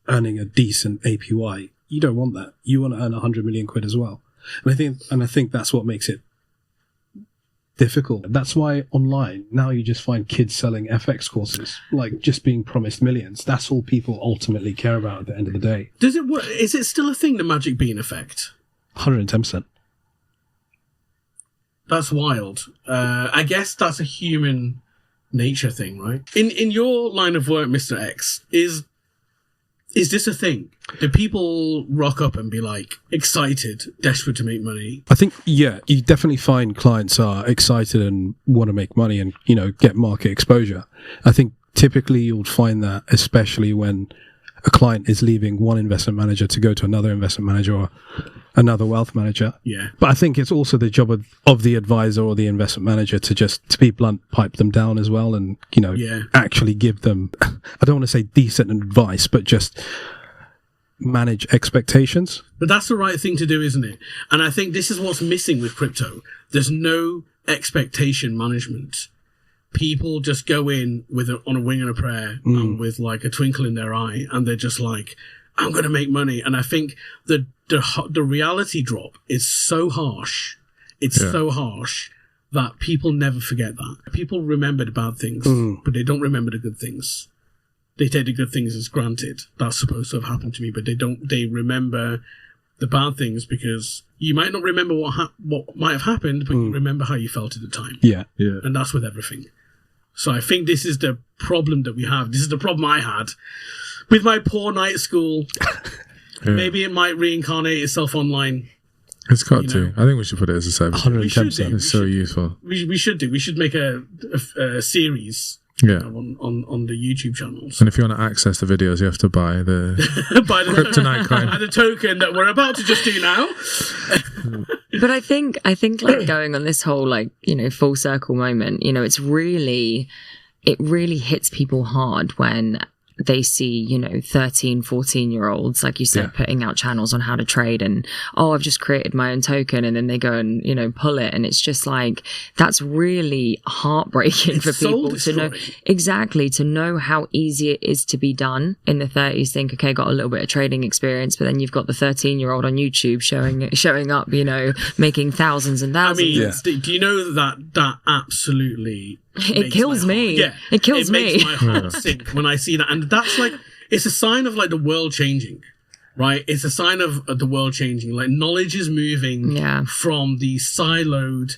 earning a decent APY, you don't want that. You want to earn 100 million quid as well. And I think that's what makes it difficult. That's why online now you just find kids selling FX courses, like just being promised millions. That's all people ultimately care about at the end of the day. Does it work? Is it still a thing, the magic bean effect? 110%. That's wild. I guess that's a human nature thing, right? In your line of work, Mr. X, is this a thing? Do people rock up and be like excited, desperate to make money? I think, yeah, you definitely find clients are excited and want to make money and, you know, get market exposure. I think typically you'll find that, especially when a client is leaving one investment manager to go to another investment manager or another wealth manager. Yeah. But I think it's also the job of the advisor or the investment manager to be blunt, pipe them down as well, and, you know, actually give them, I don't want to say decent advice, but just manage expectations. But that's the right thing to do, isn't it? And I think this is what's missing with crypto. There's no expectation management. People just go in on a wing and a prayer and with like a twinkle in their eye, and they're just like, I'm going to make money. And I think the reality drop is so harsh. It's so harsh that people never forget that. People remember the bad things, but they don't remember the good things. They take the good things as granted. That's supposed to have happened to me, but they remember the bad things, because you might not remember what might have happened, but you remember how you felt at the time. Yeah. And that's with everything. So I think this is the problem that we have. This is the problem I had with my poor night school. Maybe it might reincarnate itself online. It's got to. I think we should put it as a service. 110%. It's so useful. We should do. We should make a series. On the YouTube channels. And if you want to access the videos, you have to buy the kryptonite coin. Buy the token that we're about to just do now. But I think like going on this whole, like, you know, full circle moment, you know, it really hits people hard when they see, you know, 13, 14-year-olds, like you said, putting out channels on how to trade, and, oh, I've just created my own token, and then they go and, you know, pull it. And it's just like, that's really heartbreaking for people to know. Exactly. To know how easy it is to be done in the 30s. Think, okay, got a little bit of trading experience, but then you've got the 13-year-old on YouTube showing up, you know, making thousands and thousands. I mean, do you know that absolutely... It kills me. Yeah, it kills me. It makes my heart sink when I see that. And that's like, it's a sign of like the world changing, right? It's a sign of the world changing. Like, knowledge is moving from the siloed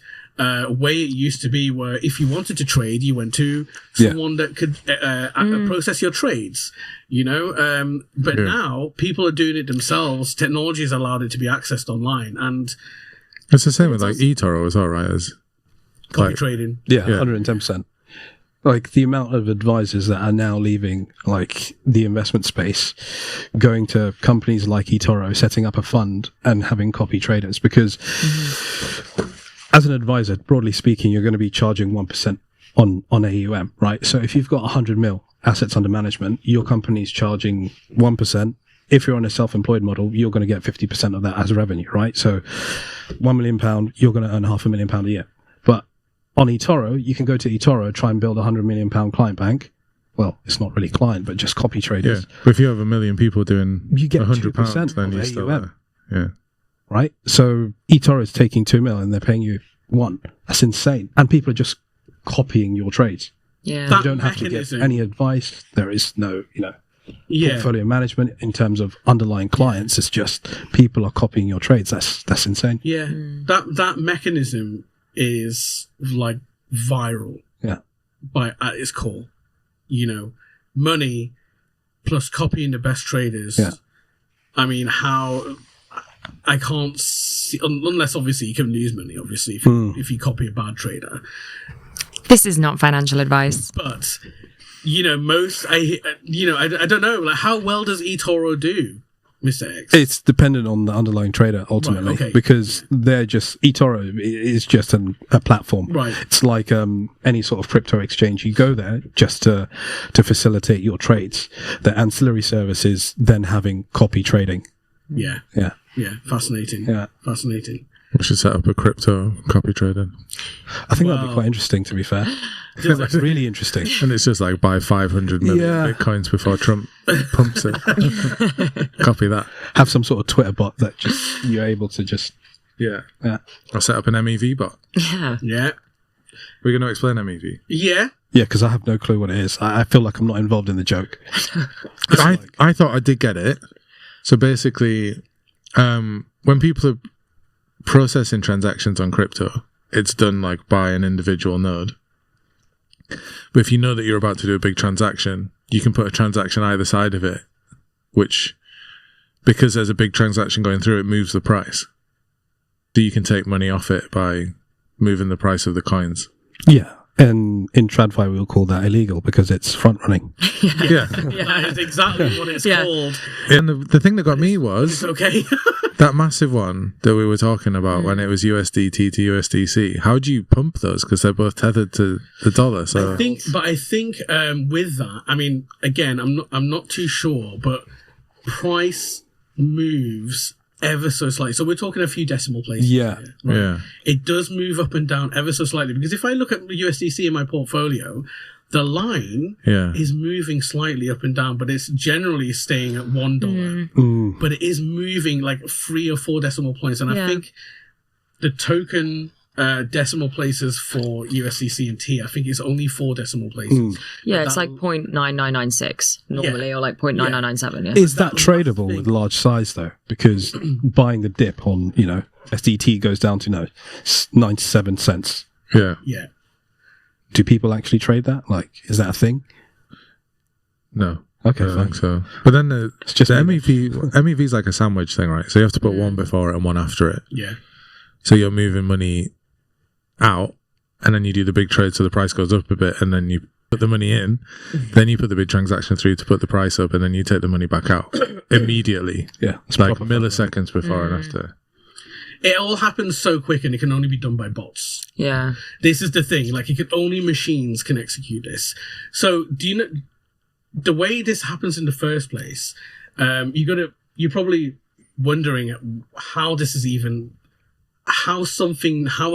way it used to be, where if you wanted to trade, you went to someone that could process your trades, you know? But now people are doing it themselves. Technology has allowed it to be accessed online. And it's the same with like eToro as well, right? Copy trading. Yeah, 110%. Like, the amount of advisors that are now leaving, like, the investment space, going to companies like eToro, setting up a fund and having copy traders, because as an advisor, broadly speaking, you're going to be charging 1% on AUM, right? So if you've got 100 mil assets under management, your company's charging 1%. if you're on a self-employed model, you're going to get 50% of that as revenue, right? So £1 million, you're going to earn £500,000 a year. But on eToro, you can go to eToro, try and build a £100 million client bank. Well, it's not really client, but just copy traders. Yeah. But if you have 1 million people doing you get £100, then of you're still AUM. there. Yeah. Right? So eToro is taking 2 million and they're paying you 1. That's insane. And people are just copying your trades. Yeah. That You don't have to get mechanism- any advice. There is no, portfolio management in terms of underlying clients. It's just people are copying your trades. That's insane. Yeah, that mechanism is like viral. Yeah. At its core, money plus copying the best traders. Yeah. I mean, how I can't see unless obviously you can lose money. Obviously, if you copy a bad trader, This is not financial advice. but most I don't know. Like, how well does eToro do, Mr. X? It's dependent on the underlying trader ultimately, Right, okay. because they're just eToro is just a platform. Right. It's like any sort of crypto exchange. You go there just to facilitate your trades. The ancillary services then having copy trading. Yeah, Yeah. fascinating. Yeah. Fascinating. We should set up a crypto copy trading. I think that'd be quite interesting, to be fair. That's really interesting. And it's just like buy 500 million Yeah. bitcoins before Trump pumps it. Copy that. Have some sort of Twitter bot that just you're able to just Yeah. yeah. I'll set up an MEV bot. Yeah. Yeah, We're going to explain MEV. yeah. Yeah, because I have no clue what it is. I feel like I'm not involved in the joke. I thought I did get it. So basically, when people are processing transactions on crypto, it's done like by an individual node. But if you know that you're about to do a big transaction, you can put a transaction either side of it, which, because there's a big transaction going through, it moves the price. So you can take money off it by moving the price of the coins. Yeah. And in TradFi, we'll call that illegal because it's front running. Yeah. That is exactly what it's Yeah. called. And the thing that got me was Okay. that massive one that we were talking about when it was USDT to USDC. How do you pump those? Because they're both tethered to the dollar. So I think with that, I mean, again, I'm not too sure, but price moves ever so slightly. So we're talking a few decimal places. Yeah. Here, right? yeah, It does move up and down ever so slightly, because if I look at the USDC in my portfolio, the line yeah, is moving slightly up and down, but it's generally staying at $1. But it is moving like 3 or 4 decimal points. And I Yeah. think the token decimal places for USDC and T, I think it's only 4 decimal places. Yeah, it's That- like 0.9996 normally, or like 0.9997. Yeah. Is that tradable with large size though? Because buying the dip on, SDT goes down to 97 cents. yeah. Yeah. Do people actually trade that? Like, is that a thing? No. Okay, I don't fine. think so. But then the just me. MEV is like a sandwich thing, right? So you have to put one before it and one after it. Yeah. So you're moving money out, and then you do the big trade, so the price goes up a bit, and then you put the money in, then you put the big transaction through to put the price up, and then you take the money back out immediately. Yeah. It's like milliseconds before and after. It all happens so quick, and it can only be done by bots. Yeah. This is the thing. Like, only machines can execute this. So, do you know the way this happens in the first place? You're probably wondering how this is even, how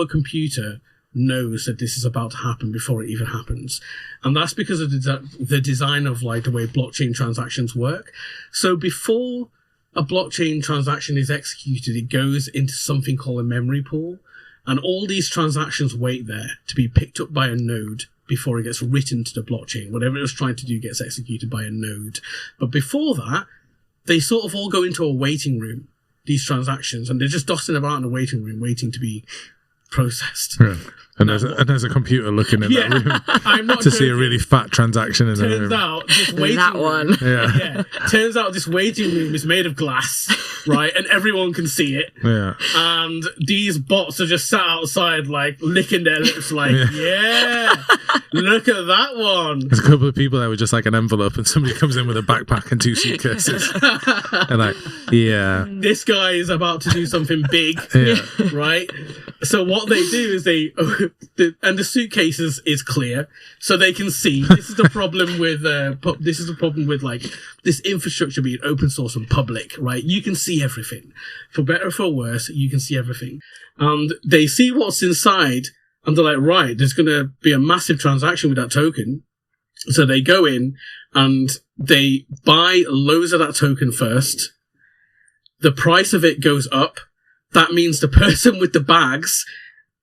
a computer knows that this is about to happen before it even happens. And that's because of the design of like the way blockchain transactions work. So before a blockchain transaction is executed, it goes into something called a memory pool. And all these transactions wait there to be picked up by a node before it gets written to the blockchain. Whatever it was trying to do gets executed by a node. But before that, they sort of all go into a waiting room, these transactions, and they're just dotting about in a waiting room waiting to be processed. Yeah. And there's a computer looking in that room I'm not to see a joking. really fat transaction in the Turns room. out this waiting That room, one. Yeah. Turns out this waiting room is made of glass, right? And everyone can see it. Yeah. And these bots are just sat outside, like licking their lips, like, yeah, look at that one. There's a couple of people there with just like an envelope, and somebody comes in with a backpack and 2 suitcases. And like, yeah. This guy is about to do something big, Yeah. right? So what they do is and the suitcase is clear, so they can see. This is the problem with like this infrastructure being open source and public, right? You can see everything, for better or for worse. You can see everything, and they see what's inside, and they're like, right, there's going to be a massive transaction with that token. So they go in and they buy loads of that token first. The price of it goes up. That means the person with the bags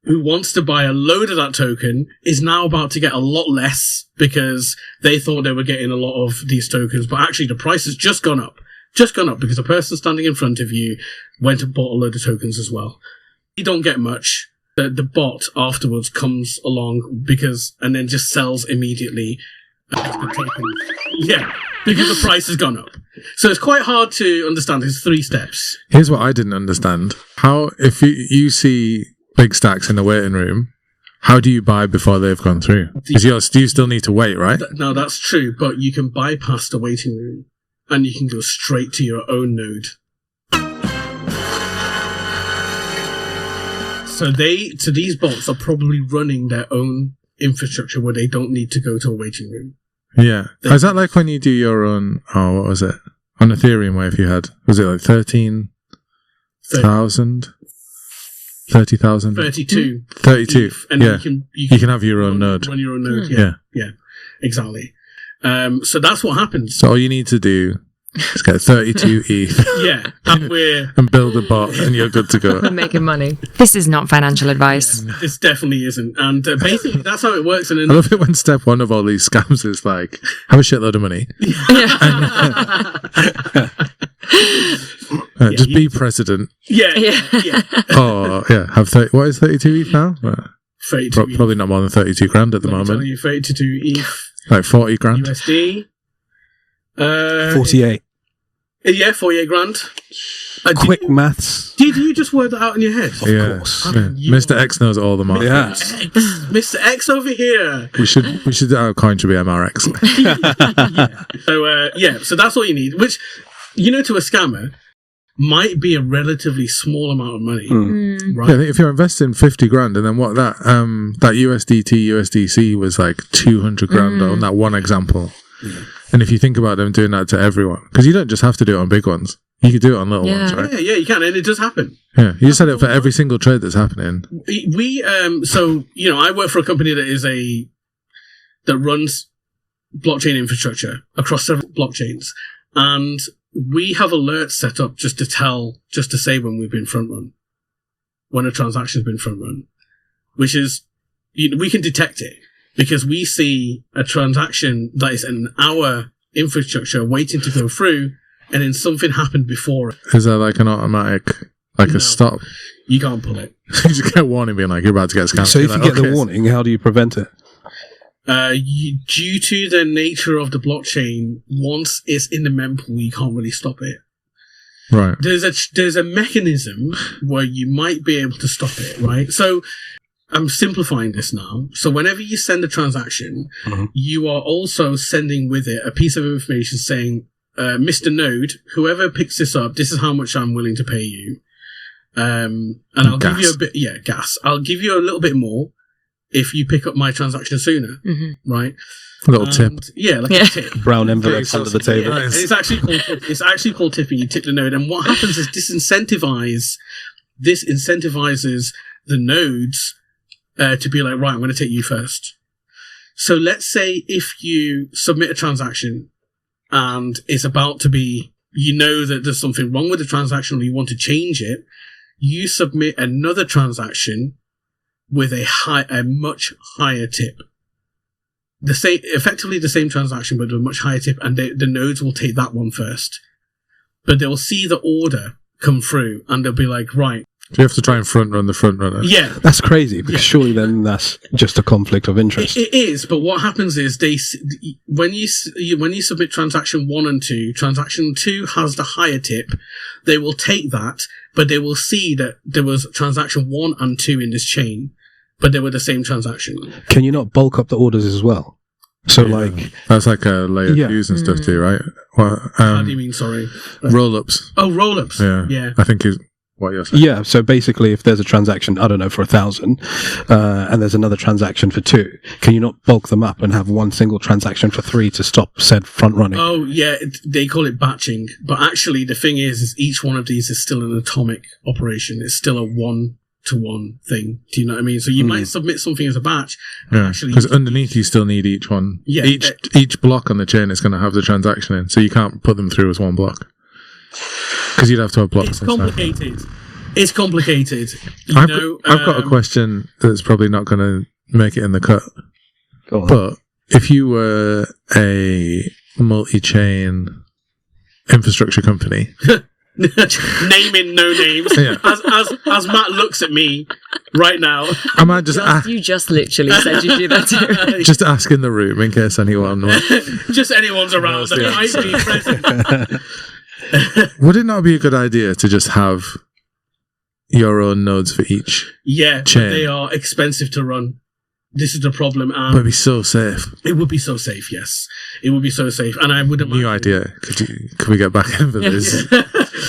who wants to buy a load of that token is now about to get a lot less because they thought they were getting a lot of these tokens, but actually the price has just gone up because the person standing in front of you went and bought a load of tokens as well. You don't get much. The bot afterwards comes along and then just sells immediately. Yeah, because the price has gone up. So it's quite hard to understand. There's 3 steps. Here's what I didn't understand. How, if you see big stacks in the waiting room, how do you buy before they've gone through? Because you still need to wait, right? No, that's true, but you can bypass the waiting room and you can go straight to your own node. So these bots are probably running their own infrastructure where they don't need to go to a waiting room. Yeah. Is that like when you do your own, what was it? On Ethereum, where if you had, was it like 13,000? 30,000? 32. 32. And yeah. You can have your own node. Run your own node, Yeah. Yeah, exactly. So that's what happens. So all you need to do is get 32 ETH. Yeah. And build a bot and you're good to go. We're making money. This is not financial advice. This definitely isn't. And basically, that's how it works. And I love it when step 1 of all these scams is like, have a shitload of money. Just be president. Yeah. Oh, yeah. What is 32 ETH now? 32 Probably not more than 32 grand at the moment. You 32 ETH. Like 40 grand. USD. 48. Yeah, 48 grand. Quick maths. Did you just work that out in your head? Of course. Yeah. Mr. X knows all the market. Yeah. Mr. X over here. We should our coin should be MRX. So that's all you need, which, to a scammer, might be a relatively small amount of money. Right? Yeah, I think if you're investing 50 grand and then what that USDT, USDC was like 200 grand on that one example. Yeah. And if you think about them doing that to everyone, because you don't just have to do it on big ones. You could do it on little ones, right? Yeah, you can, and it does happen. Yeah, you just said it for every single trade that's happening. I work for a company that runs blockchain infrastructure across several blockchains, and we have alerts set up just to say when we've been front run, when a transaction's been front run, which is, we can detect it because we see a transaction that is in our infrastructure waiting to go through, and then something happened before it. Is there like an automatic, a stop? You can't pull it. You just get a warning being like, you're about to get scammed. So if you get the warning, how do you prevent it? Due to the nature of the blockchain, once it's in the mempool, you can't really stop it. Right. There's a mechanism where you might be able to stop it, right? So I'm simplifying this now. So whenever you send a transaction, you are also sending with it a piece of information saying, Mr. Node, whoever picks this up, this is how much I'm willing to pay you. And I'll give you a bit, gas. I'll give you a little bit more if you pick up my transaction sooner, right? A little tip. Yeah, a tip. Brown envelopes under the table. Yeah, it's actually called tipping. You tip the node, and what happens is this incentivizes the nodes to be like, right, I'm going to take you first. So let's say if you submit a transaction and it's about to be, that there's something wrong with the transaction or you want to change it, you submit another transaction with a much higher tip. Effectively the same transaction, but with a much higher tip, and the nodes will take that one first. But they'll see the order come through, and they'll be like, right. Do you have to try and front run the front runner? Yeah. That's crazy, because surely then that's just a conflict of interest. It is, but what happens is when you submit transaction 1 and 2, transaction 2 has the higher tip. They will take that, but they will see that there was transaction 1 and 2 in this chain, but they were the same transaction. Can you not bulk up the orders as well? So that's like a layer views and stuff too, right? Well, how do you mean? Sorry, roll-ups. Oh, roll-ups. Yeah. I think what you're saying. Yeah, so basically, if there's a transaction, I don't know, for 1,000, and there's another transaction for 2, can you not bulk them up and have one single transaction for 3 to stop said front running? Oh, yeah, they call it batching. But actually, the thing is each one of these is still an atomic operation. It's still a one-to-one thing. Do you know what I mean? So you might submit something as a batch. Because underneath you still need each one. Yeah, each block on the chain is going to have the transaction in, so you can't put them through as one block. Because you'd have to have blocks. It's complicated. It's complicated. I've got a question that's probably not going to make it in the cut. Go on. But if you were a multi-chain infrastructure company, naming no names, Yeah. as Matt looks at me right now, I might just You just literally said you'd do that too. just ask in the room in case anyone. just anyone's around that might be present. Would it not be a good idea to just have your own nodes for each? Yeah, but chain? they are expensive to run. This is the problem. But it'd be so safe. It would be so safe, yes. It would be so safe. And I would imagine... New idea. Could we get back in for this?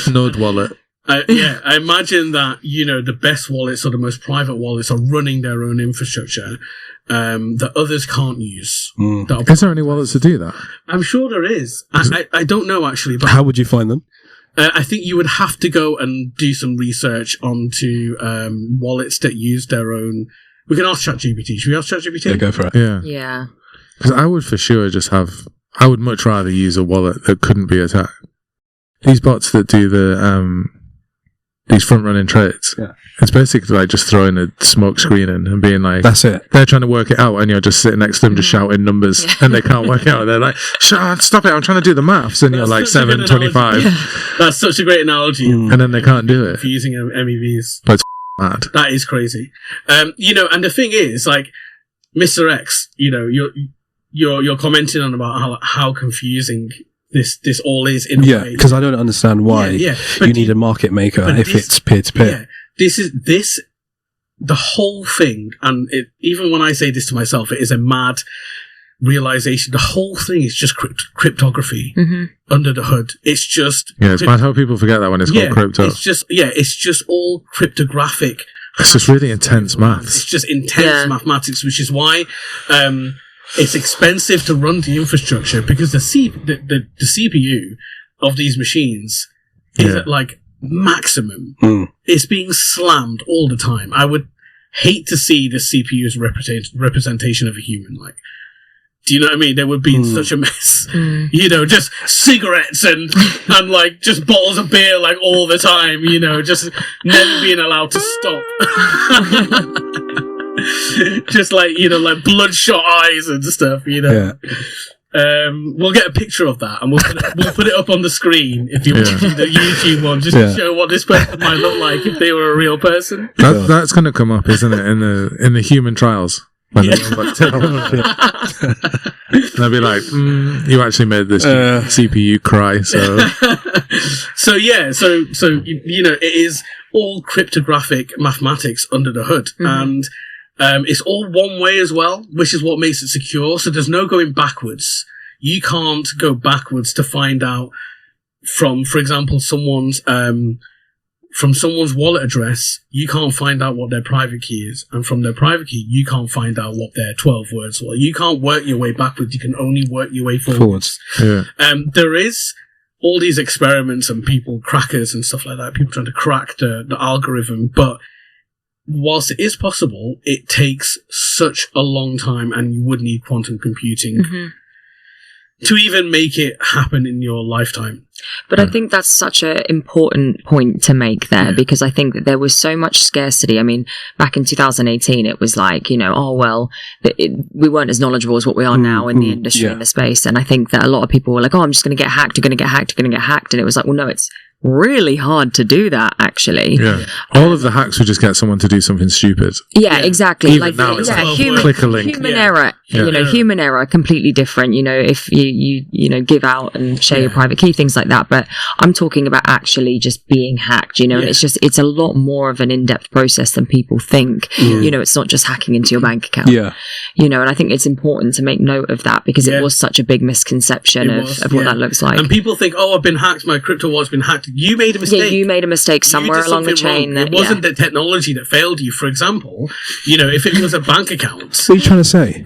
Node wallet. I imagine that, the best wallets or the most private wallets are running their own infrastructure that others can't use. Is there any wallets to do that? I'm sure there is. I don't know, actually. But How would you find them? I think you would have to go and do some research onto wallets that use their own... We can ask ChatGPT. Should we ask ChatGPT? Yeah, go for it. Yeah. Yeah. Because I would for sure just have... I would much rather use a wallet that couldn't be attacked. These bots that do the... these front-running trades. Yeah. It's basically like just throwing a smoke screen in and being like... That's it. They're trying to work it out and you're just sitting next to them just shouting numbers and they can't work it out. They're like, stop it, I'm trying to do the maths. And you're like such a good 725. That's such a great analogy And then they can't do it. for using MEVs. But it's mad. That is crazy. And the thing is, like, Mr. X, you're commenting on about how confusing this all is in a way. Because I don't understand why Yeah. you need a market maker if it's peer-to-peer. Yeah, the whole thing, and even when I say this to myself, it is a mad realization. The whole thing is just cryptography under the hood. It's just... Yeah, it's mad how people forget that when it's called crypto. It's just all cryptographic. It's just really intense maths. It's just intense mathematics, which is why it's expensive to run the infrastructure, because the CPU of these machines is at like maximum. It's being slammed all the time. I would hate to see the CPU's representation of a human. Like, do you know what I mean? They would be in such a mess. Just cigarettes and like just bottles of beer like all the time, just never being allowed to stop. Just like, like bloodshot eyes and stuff, Yeah. We'll get a picture of that and we'll put it up on the screen if you want to do the YouTube one, just to show what this person might look like if they were a real person. That's going to come up, isn't it, in the human trials? When they'll be like, you actually made this CPU cry, so... So it is all cryptographic mathematics under the hood. And it's all one way as well, which is what makes it secure. So there's no going backwards. You can't go backwards to find out from, for example, someone's wallet address. You can't find out what their private key is. And from their private key, you can't find out what their 12 words were. You can't work your way backwards. You can only work your way forwards. Yeah. There is all these experiments and crackers and stuff like that, people trying to crack the algorithm, but whilst it is possible, it takes such a long time, and you would need quantum computing to even make it happen in your lifetime. But I think that's such an important point to make there, because I think that there was so much scarcity. I mean, back in 2018, it was like, we weren't as knowledgeable as what we are now in the industry, in the space. And I think that a lot of people were like, I'm just going to get hacked, you're going to get hacked, you're going to get hacked. And it was like, well, no, it's really hard to do that, actually. Yeah. All of the hacks would just get someone to do something stupid. Yeah, exactly. Even like, now, it's human error. Yeah. Human error, completely different. If you give out and share your private key, things like that, but I'm talking about actually just being hacked, you know, and it's a lot more of an in-depth process than people think. You know, it's not just hacking into your bank account. You know, and I think it's important to make note of that because it was such a big misconception of what that looks like. And people think, oh, I've been hacked, my crypto wallet's been hacked. You made a mistake. Yeah, you made a mistake somewhere along the chain. It wasn't the technology that failed you. For example, you know, if it was a bank account. What are you trying to say?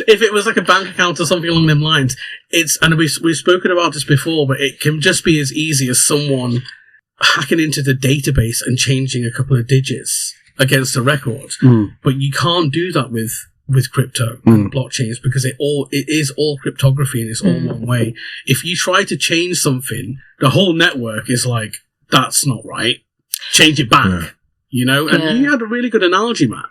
If it was like a bank account or something along them lines, and we've spoken about this before, but it can just be as easy as someone hacking into the database and changing a couple of digits against a record. But you can't do that with crypto and blockchains because it is all cryptography and it's all one way. If you try to change something, the whole network is like, that's not right. Change it back. You know? And you had a really good analogy, Matt.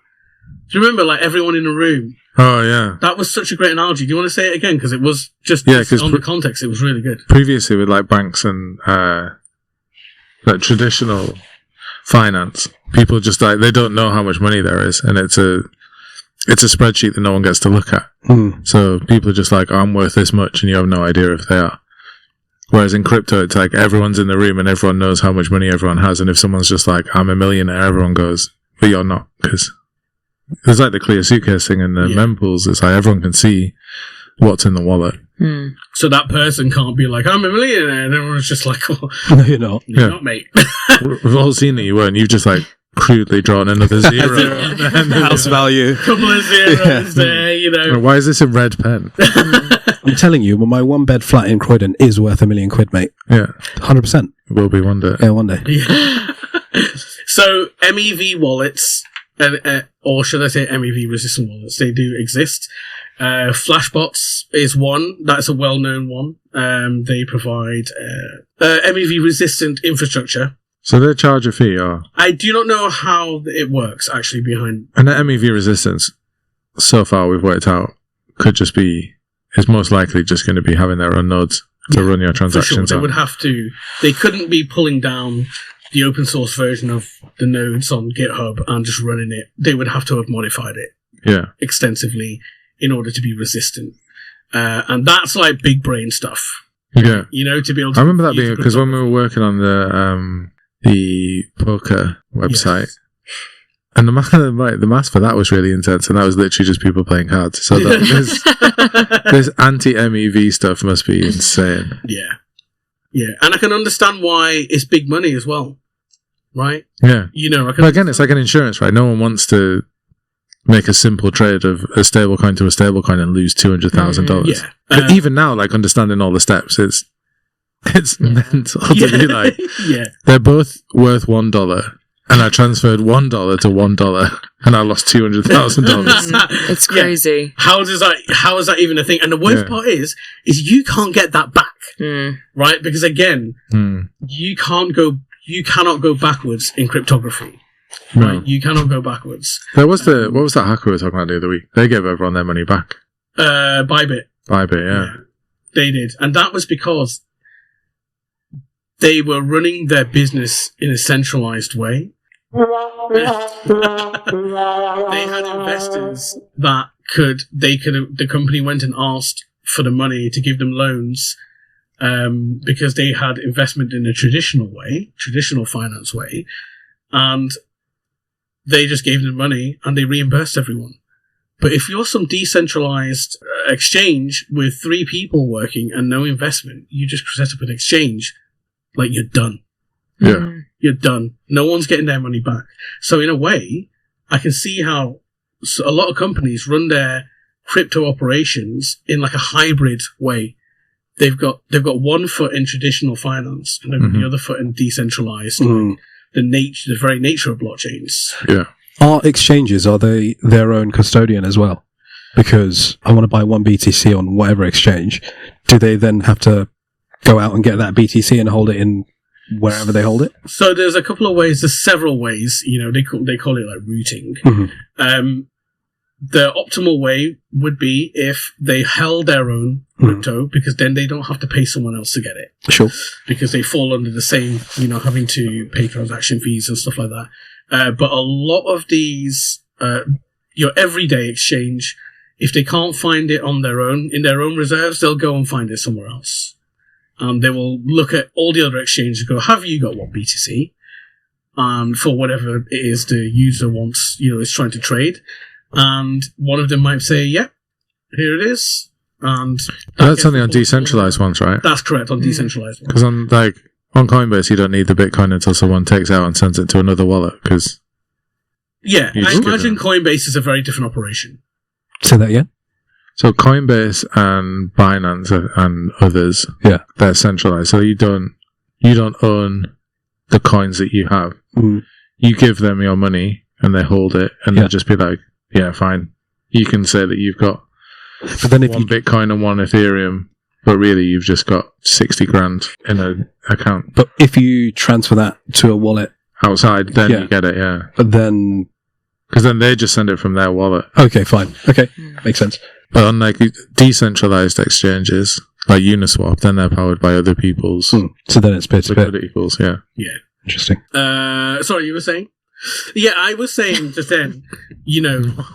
Do you remember, like, everyone in the room? Oh, yeah. That was such a great analogy. Do you want to say it again? Because it was just on the context, it was really good. Previously, with, like, banks and, like, traditional finance, people just, like, they don't know how much money there is, and it's a spreadsheet that no one gets to look at. So people are just like, oh, I'm worth this much, and you have no idea if they are. Whereas in crypto, it's like everyone's in the room and everyone knows how much money everyone has, and if someone's just like, I'm a millionaire, everyone goes, but you're not, because there's like the clear suitcase thing in the mempools. It's like everyone can see what's in the wallet. So that person can't be like, I'm a millionaire, and everyone's just like, oh, No, you're not. you're not, mate. We've all seen that you weren't. You've just like crudely drawn another zero. House value. Couple of zeros there, you know. Why is this a red pen? I'm telling you, my one bed flat in Croydon is worth £1 million, mate. Yeah. 100%. It will be one day. Yeah, one day. So MEV wallets, or should I say MEV resistant wallets, they do exist. Flashbots is one. That's a well-known one. They provide MEV resistant infrastructure. So they charge a fee, or? I do not know how it works actually behind. And the MEV resistance, so far we've worked out, could just be, is most likely just going to be having their own nodes to run your transactions. They would have to. They couldn't be pulling down the open source version of the nodes on GitHub and just running it. They would have to have modified it extensively in order to be resistant. And that's like big brain stuff. Yeah. You know, to be able to. I remember that being, because when we were working on the poker website, and the math for that was really intense, and that was literally just people playing cards. So this anti-MEV stuff must be insane. Yeah, and I can understand why it's big money as well, right? Yeah. You know, but again, it's like an insurance, right? No one wants to make a simple trade of a stablecoin to a stablecoin and lose $200,000. Yeah. But even now, like, understanding all the steps, it's mental to be like, they're both worth $1, and I transferred $1 to $1, and I lost $200,000. It's crazy. How is that even a thing? And the worst part is you can't get that back, right? Because again, you cannot go backwards in cryptography. No. Right? You cannot go backwards. What was that hacker we were talking about the other week? They gave everyone their money back. Bybit, yeah. They did. And that was because they were running their business in a centralized way. They had investors that the company went and asked for the money to give them loans, because they had investment in a traditional finance way, and they just gave them money and they reimbursed everyone. But if you're some decentralized exchange with 3 people working and no investment, you just set up an exchange, like, you're done. Yeah. You're done. No one's getting their money back. So in a way, I can see how a lot of companies run their crypto operations in like a hybrid way. They've got one foot in traditional finance and then the other foot in decentralized, like the very nature of blockchains. Yeah. Are exchanges, are they their own custodian as well? Because I want to buy one BTC on whatever exchange. Do they then have to go out and get that BTC and hold it in wherever they hold it? So there's a couple of ways. There's several ways. You know, they call it like routing. The optimal way would be if they held their own crypto, because then they don't have to pay someone else to get it. Sure. Because they fall under the same, you know, having to pay transaction fees and stuff like that. But a lot of these, your everyday exchange, if they can't find it on their own, in their own reserves, they'll go and find it somewhere else. They will look at all the other exchanges and go, have you got what BTC? For whatever it is the user wants, is trying to trade. And one of them might say, yeah, here it is. And that's only on decentralized ones, right? That's correct, on decentralized ones. Because on Coinbase, you don't need the Bitcoin until someone takes out and sends it to another wallet. Because I imagine Coinbase is a very different operation. Say that again. So Coinbase and Binance and others, they're centralized. So you don't own the coins that you have. Mm. You give them your money and they hold it, and they'll just be like, yeah, fine. You can say that you've got but then one Bitcoin and one Ethereum, but really you've just got 60 grand in an account. But if you transfer that to a wallet outside, then you get it, But then... Because then they just send it from their wallet. Okay, fine. Okay, makes sense. But on decentralized exchanges, like Uniswap, then they're powered by other people's So then it's peer-to-peer. liquidity pools, Yeah. Interesting. Sorry, you were saying? Yeah, I was saying just then,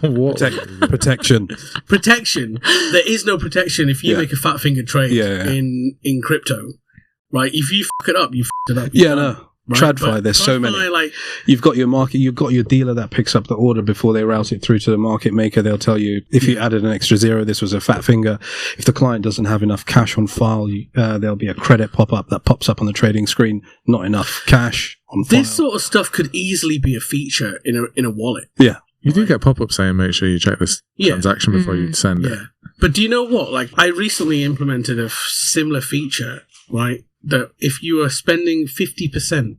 Protection. protection. There is no protection if you make a fat finger trade in crypto, right? If you fuck it up, you fucked it up. No. Right? TradFi, there's so many. You've got you've got your dealer that picks up the order before they route it through to the market maker. They'll tell you if you added an extra zero, this was a fat finger. If the client doesn't have enough cash on file, there'll be a credit pop-up that pops up on the trading screen. Not enough cash on file. This sort of stuff could easily be a feature in a wallet. Yeah. You do get pop-ups saying make sure you check this transaction before you send it. But do you know what? I recently implemented a similar feature, right? That if you are spending 50%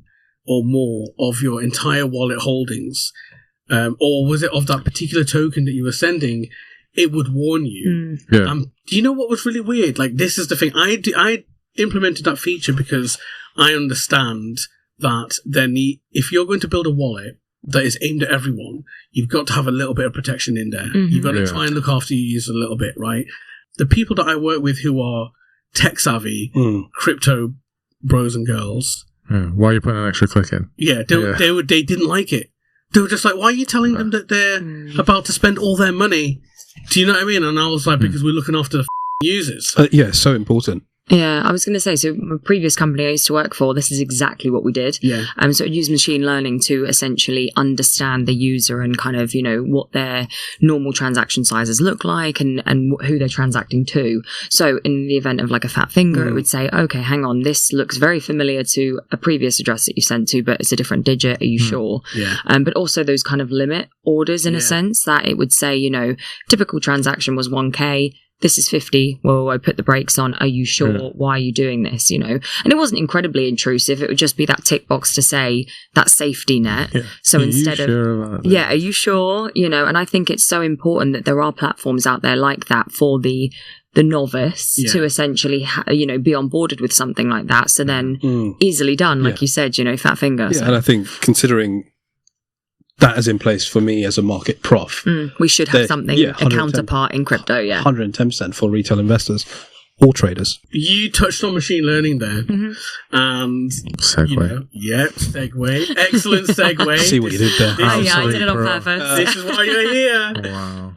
or more of your entire wallet holdings, or was it of that particular token that you were sending, it would warn you. Do you know what was really weird? This is the thing. I implemented that feature because I understand that if you're going to build a wallet that is aimed at everyone, you've got to have a little bit of protection in there. Mm-hmm. You've got to try and look after your users a little bit, right? The people that I work with who are tech savvy, crypto bros and girls. Why are you putting an extra click in? Yeah, they didn't like it. They were just like, why are you telling them that they're about to spend all their money? Do you know what I mean? And I was like, because we're looking after the users. So important. Yeah, I was going to say, so my previous company I used to work for, this is exactly what we did. Yeah. So it used machine learning to essentially understand the user and kind of, what their normal transaction sizes look like and who they're transacting to. So in the event of a fat finger, it would say, okay, hang on, this looks very familiar to a previous address that you sent to, but it's a different digit. Are you sure? Yeah. But also those kind of limit orders in a sense that it would say, typical transaction was 1K. This is 50. Well, I put the brakes on. Are you sure? Yeah. Why are you doing this? And it wasn't incredibly intrusive. It would just be that tick box to say that safety net. Yeah. So are instead of, are you sure? And I think it's so important that there are platforms out there like that for the novice to essentially, be onboarded with something like that. So then easily done, like you said, fat finger. Yeah, so. And I think considering that is in place for me as a market prof. We should have something, a counterpart in crypto, 110% for retail investors or traders. You touched on machine learning there. Mm-hmm. And segue. Segue. Excellent segue. See what you did there. I did it on purpose. This is why you're here. Wow.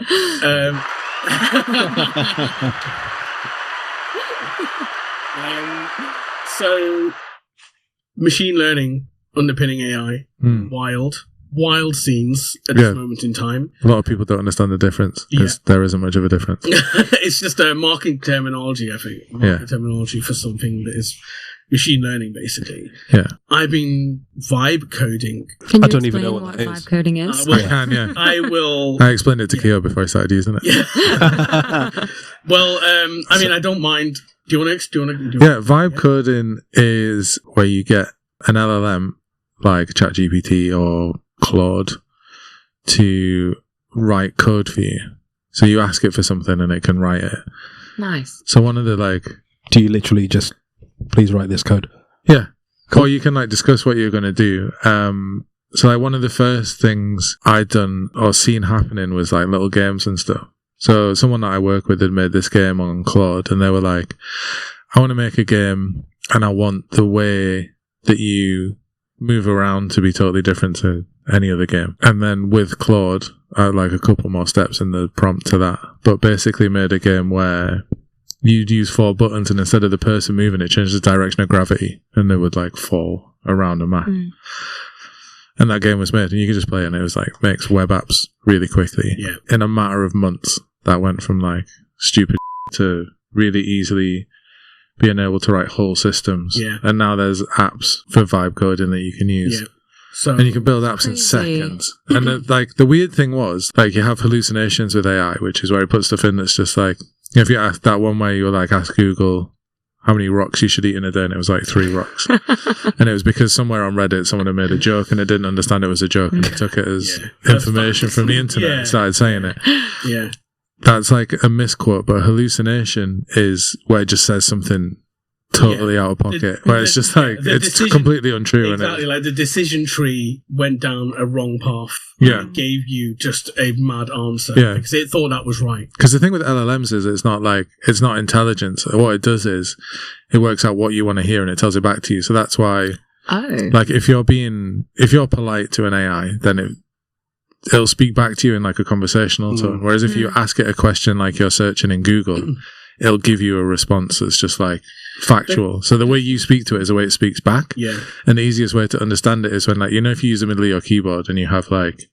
So, machine learning underpinning AI, wild scenes at this moment in time. A lot of people don't understand the difference because there isn't much of a difference. It's just a marketing terminology, I think. Terminology for something that is machine learning, basically. Yeah. I've been vibe coding. I don't even know what that is. Vibe coding is? I can, I will. I explained it to Keo before I started using it. Yeah. Well, I mean, I don't mind. Do you want to? Vibe coding is where you get an LLM like ChatGPT or Claude to write code for you. So you ask it for something and it can write it. Nice. So one of the do you literally just please write this code? Yeah. Cool. Or you can discuss what you're going to do. So one of the first things I'd done or seen happening was little games and stuff. So someone that I work with had made this game on Claude and they were like, I want to make a game and I want the way that you move around to be totally different to any other game. And then with Claude, I had a couple more steps in the prompt to that, but basically made a game where you'd use 4 buttons, and instead of the person moving, it changes the direction of gravity, and they would like fall around a map. And that game was made, and you could just play it, and it was like makes web apps really quickly. Yeah. In a matter of months, that went from like stupid to really easily being able to write whole systems. Yeah. And now there's apps for vibe coding that you can use. Yeah. So, And you can build apps in Crazy. seconds. And the weird thing was, like, you have hallucinations with AI, which is where he puts stuff in that's just like, if you ask that one way, you were like, ask Google how many rocks you should eat in a day, and it was like 3 rocks. And it was because somewhere on Reddit, someone had made a joke, and it didn't understand it was a joke, and it took it as information from the internet and started saying it. yeah. That's like a misquote, but a hallucination is where it just says something totally out of pocket, where it's just like, it's completely untrue. Exactly, like the decision tree went down a wrong path. Yeah. It gave you just a mad answer. Yeah. Because it thought that was right. Because the thing with LLMs is it's not intelligence. What it does is it works out what you want to hear and it tells it back to you. So that's why, like, if you're polite to an AI, then it'll speak back to you in like a conversational tone. Whereas if you ask it a question like you're searching in Google, it'll give you a response that's just like factual. So the way you speak to it is the way it speaks back. Yeah. And the easiest way to understand it is when, like, you know, if you use the middle of your keyboard and you have like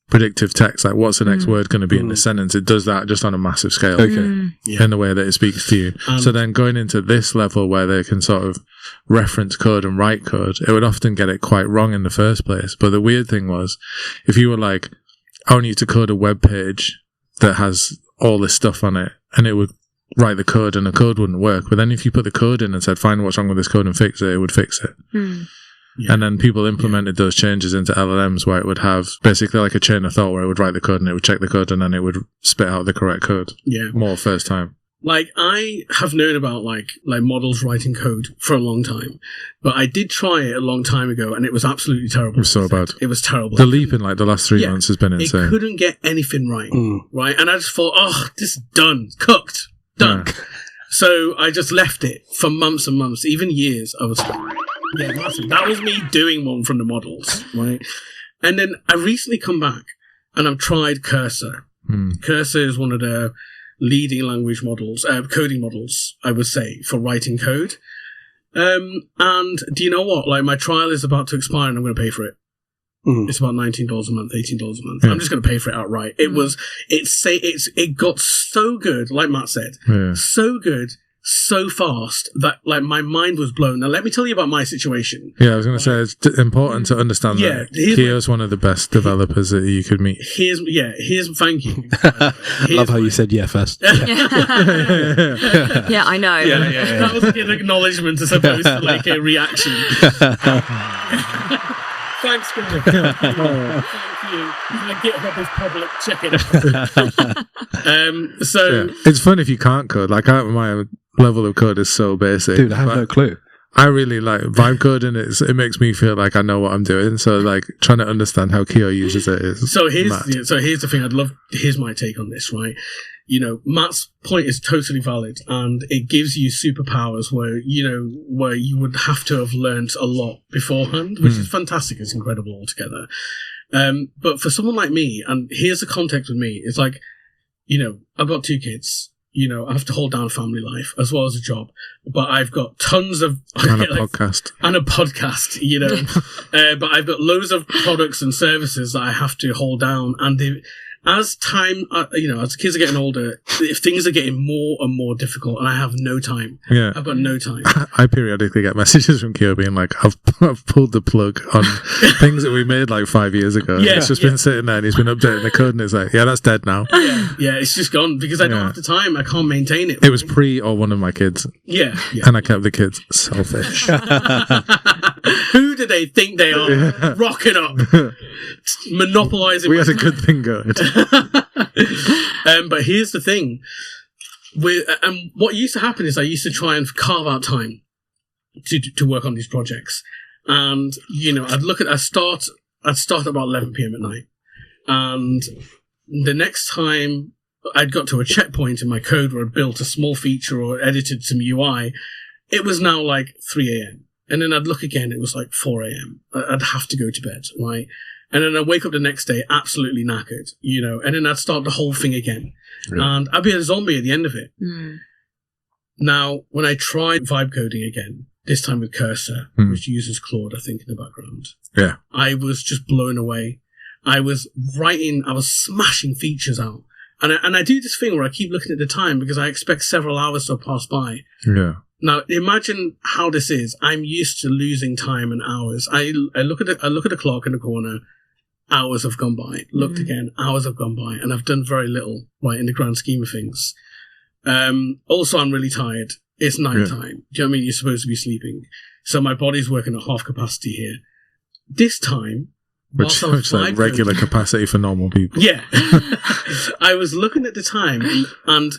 predictive text, like what's the next word going to be in the sentence, it does that just on a massive scale. In the way that it speaks to you. So then going into this level where they can sort of reference code and write code, it would often get it quite wrong in the first place. But the weird thing was, if you were like, I want you to code a web page that has all this stuff on it, and it would write the code, and the code wouldn't work. But then if you put the code in and said, find what's wrong with this code and fix it, it would fix it. Yeah. And then people implemented those changes into LLMs where it would have basically like a chain of thought where it would write the code and it would check the code and then it would spit out the correct code. Yeah. More first time. Like, I have known about like models writing code for a long time, but I did try it a long time ago, and it was absolutely terrible. It was so bad. It was terrible. The leap in like the last 3 months has been insane. It couldn't get anything right, right? And I just thought, oh, this is done, cooked, done. Yeah. So I just left it for months and months, even years. I was like, yeah, massive. That was me doing one from the models, right? And then I recently come back and I've tried Cursor. Cursor is one of the leading language models, coding models, I would say, for writing code. And do you know what? Like, my trial is about to expire and I'm going to pay for it. It's about $19 a month, $18 a month. I'm just going to pay for it outright. It got so good, like Matt said, so good, so fast that like my mind was blown. Now let me tell you about my situation. Yeah, I was going to say it's important to understand that Keo's one of the best developers that you could meet. Thank you. Love how you said first. Yeah, I know. Yeah. That was like an acknowledgement as opposed to like a reaction. Thanks, Gordon. Thank you. My GitHub is public. Check it out. So it's fun if you can't code. Like, my level of code is so basic. Dude, I have no clue. I really like vibe coding. It makes me feel like I know what I'm doing. So like trying to understand how Keo uses it is. So here's the thing. Here's my take on this. Right. You know, Matt's point is totally valid, and it gives you superpowers where you would have to have learned a lot beforehand, which is fantastic. It's incredible altogether. But for someone like me, and here's the context with me, it's like, I've got 2 kids. I have to hold down family life as well as a job, but I've got tons of podcast and a podcast, but I've got loads of products and services that I have to hold down, and as time, as the kids are getting older, if things are getting more and more difficult, and I have no time. Yeah, I've got no time. I periodically get messages from Keo being like, "I've pulled the plug on things that we made like 5 years ago. Yeah, it's just been sitting there, and he's been updating the code, and it's like, yeah, that's dead now. Yeah, it's just gone because I don't have the time. I can't maintain it. It was pre or one of my kids. Yeah. And I kept the kids. Selfish. Who do they think they are? Rocking up, monopolizing. We had a good thing going. But here's the thing. What used to happen is I used to try and carve out time to work on these projects, and I'd start at about 11 p.m. at night, and the next time I'd got to a checkpoint in my code where I'd built a small feature or edited some UI, it was now like 3 a.m. And then I'd look again, it was like 4 a.m. I'd have to go to bed, right? And then I'd wake up the next day absolutely knackered, and then I'd start the whole thing again. Really? And I'd be a zombie at the end of it. Now, when I tried vibe coding again, this time with Cursor, which uses Claude, I think, in the background, Yeah. I was just blown away. I was smashing features out. And I do this thing where I keep looking at the time because I expect several hours to pass by. Yeah. Now, imagine how this is. I'm used to losing time and hours. I look at the clock in the corner. Hours have gone by. Looked again. Hours have gone by, and I've done very little, right, in the grand scheme of things. Also, I'm really tired. It's night time. Do you know what I mean? You're supposed to be sleeping, so my body's working at half capacity here. This time, which like regular capacity for normal people. Yeah, I was looking at the time, and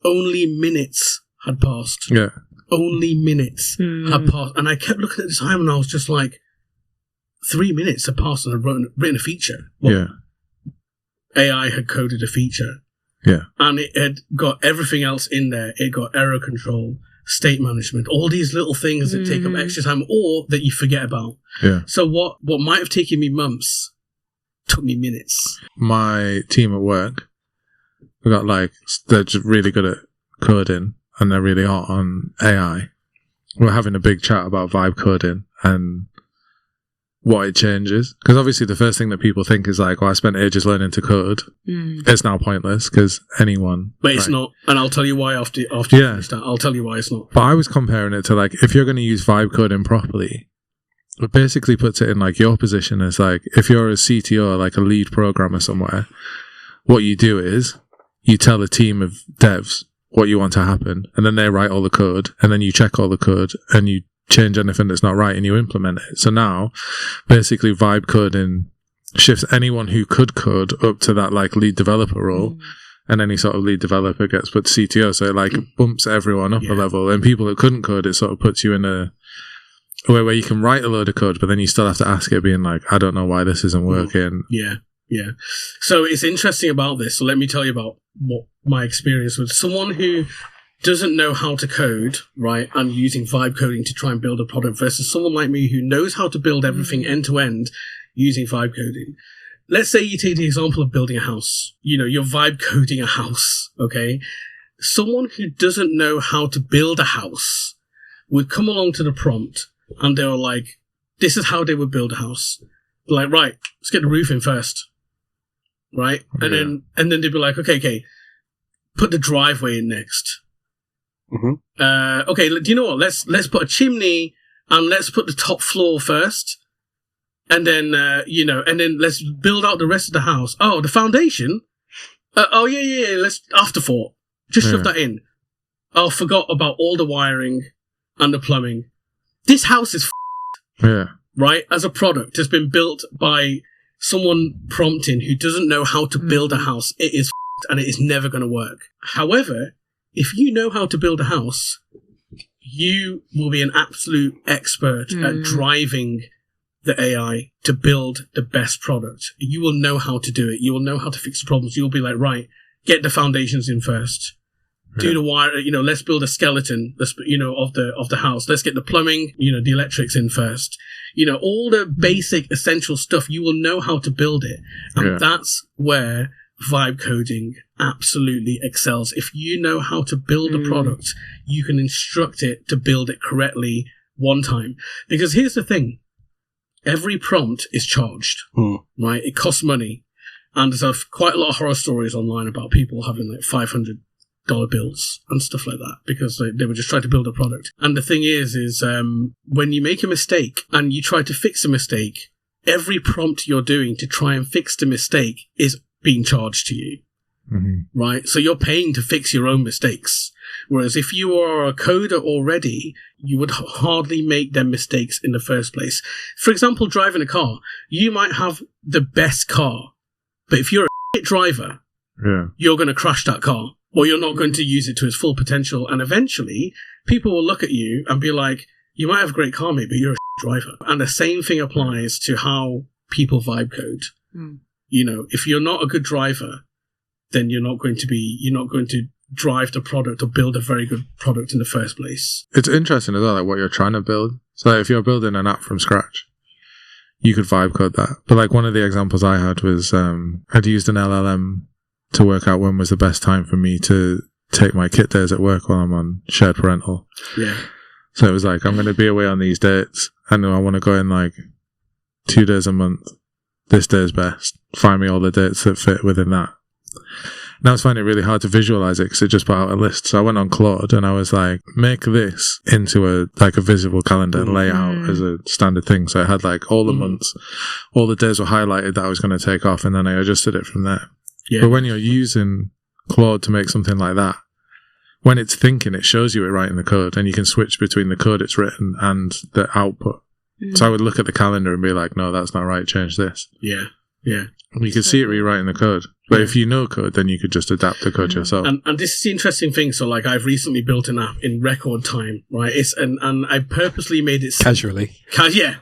only minutes had passed. Yeah. Only minutes had passed. And I kept looking at the time and I was just like, 3 minutes had passed and I'd written a feature. Well, AI had coded a feature. Yeah. And it had got everything else in there. It got error control, state management, all these little things that take up extra time or that you forget about. Yeah. So what might have taken me months took me minutes. My team at work, we got they're just really good at coding. And they're really hot on AI. We're having a big chat about vibe coding and what it changes. Because obviously the first thing that people think is like, well, I spent ages learning to code. It's now pointless because anyone... But it's not. And I'll tell you why after you finish that. I'll tell you why it's not. But I was comparing it to if you're going to use vibe coding properly, it basically puts it in your position as if you're a CTO, a lead programmer somewhere, what you do is you tell a team of devs what you want to happen, and then they write all the code, and then you check all the code, and you change anything that's not right, and you implement it. So now, basically, vibe coding shifts anyone who could code up to that lead developer role, and any sort of lead developer gets put to CTO. So it bumps everyone up a level, and people that couldn't code, it sort of puts you in a way where you can write a load of code, but then you still have to ask it, being I don't know why this isn't working. Yeah. So it's interesting about this. So let me tell you about what my experience with someone who doesn't know how to code, right, and using vibe coding to try and build a product versus someone like me who knows how to build everything end to end using vibe coding. Let's say you take the example of building a house. You're vibe coding a house, okay? Someone who doesn't know how to build a house would come along to the prompt and they were like, this is how they would build a house. Right, let's get the roof in first. Right? And then they'd be like, okay, put the driveway in next. Okay, do you know what? Let's put a chimney and let's put the top floor first. And then, and then let's build out the rest of the house. Oh, the foundation? Let's afterthought. Just shove that in. Oh, forgot about all the wiring and the plumbing. This house is right? As a product, has been built by someone prompting who doesn't know how to build a house. It is and it is never going to work. However, if you know how to build a house, you will be an absolute expert at driving the AI to build the best product. You will know how to do it. You will know how to fix the problems. You'll be like, right, get the foundations in first. Do the wire, let's build a skeleton, of the house. Let's get the plumbing, the electrics in first. All the basic essential stuff, you will know how to build it. And that's where vibe coding absolutely excels. If you know how to build a product, you can instruct it to build it correctly one time. Because here's the thing. Every prompt is charged, right? It costs money. And there's quite a lot of horror stories online about people having $500 bills and stuff like that because they were just trying to build a product. And the thing is when you make a mistake and you try to fix a mistake, every prompt you're doing to try and fix the mistake is being charged to you, right? So you're paying to fix your own mistakes. Whereas if you are a coder already, you would hardly make them mistakes in the first place. For example, driving a car, you might have the best car, but if you're a shit driver, you're going to crash that car. Or you're not going to use it to its full potential. And eventually, people will look at you and be like, you might have a great car, mate, but you're a driver. And the same thing applies to how people vibe code. If you're not a good driver, then you're not going to drive the product or build a very good product in the first place. It's interesting as well, what you're trying to build. So if you're building an app from scratch, you could vibe code that. But one of the examples I had was, I'd used an LLM to work out when was the best time for me to take my kit days at work while I'm on shared parental. Yeah. So it was like, I'm going to be away on these dates. I know I want to go in like 2 days a month. This day is best. Find me all the dates that fit within that. And I was finding it really hard to visualize it because it just put out a list. So I went on Claude and I was like, make this into a visible calendar and lay out as a standard thing. So I had like all the months, all the days were highlighted that I was going to take off, and then I adjusted it from there. Yeah. But when you're using Claude to make something like that, when it's thinking, it shows you it right in the code, and you can switch between the code it's written and the output. So I would look at the calendar and be like, no, that's not right, change this. Yeah. Yeah. And you could see it rewriting the code. But if you know code, then you could just adapt the code yourself. And this is the interesting thing. So, like, I've recently built an app in record time, right? And I purposely made it Casually. Yeah.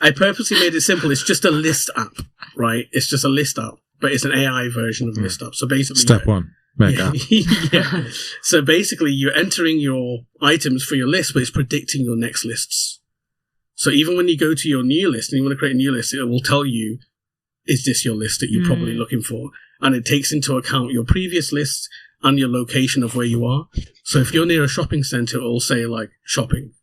I purposely made it simple. It's just a list app, right? It's just a list app, but it's an AI version of the list app. So basically, Step one, make app. Yeah. So basically, you're entering your items for your list, but it's predicting your next lists. So even when you go to your new list and you want to create a new list, it will tell you, is this your list that you're probably looking for? And it takes into account your previous list and your location of where you are. So if you're near a shopping centre, it will say, like, shopping.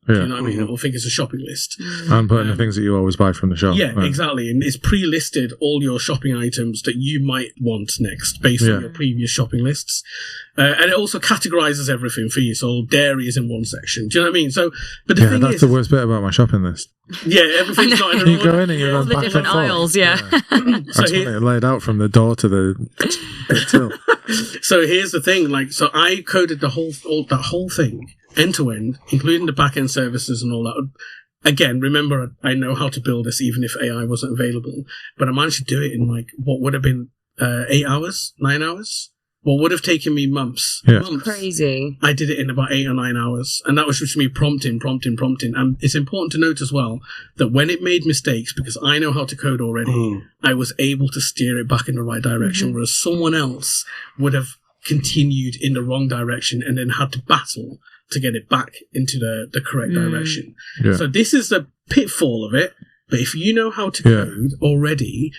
Yeah. You know what I mean? It will think it's a shopping list. And putting the things that you always buy from the shop. Yeah, right. exactly. And it's pre-listed all your shopping items that you might want next based on your previous shopping lists. And it also categorizes everything for you. So dairy is in one section. Do you know what I mean? So, but the thing that's is, the worst bit about my shopping list. Yeah, everything's not in a You go in and you're All going the back different and forth. aisles, yeah. I just want it laid out from the door to the till. So here's the thing, like, so I coded that whole thing end to end, including the back end services and all that. Again, remember, I know how to build this even if AI wasn't available, but I managed to do it in like what would have been 8 hours, 9 hours. What would have taken me months. Crazy. I did it in about 8 or 9 hours. And that was just me prompting. And it's important to note as well that when it made mistakes, because I know how to code already, I was able to steer it back in the right direction, whereas someone else would have continued in the wrong direction and then had to battle to get it back into the correct direction. Yeah. So this is the pitfall of it. But if you know how to code already,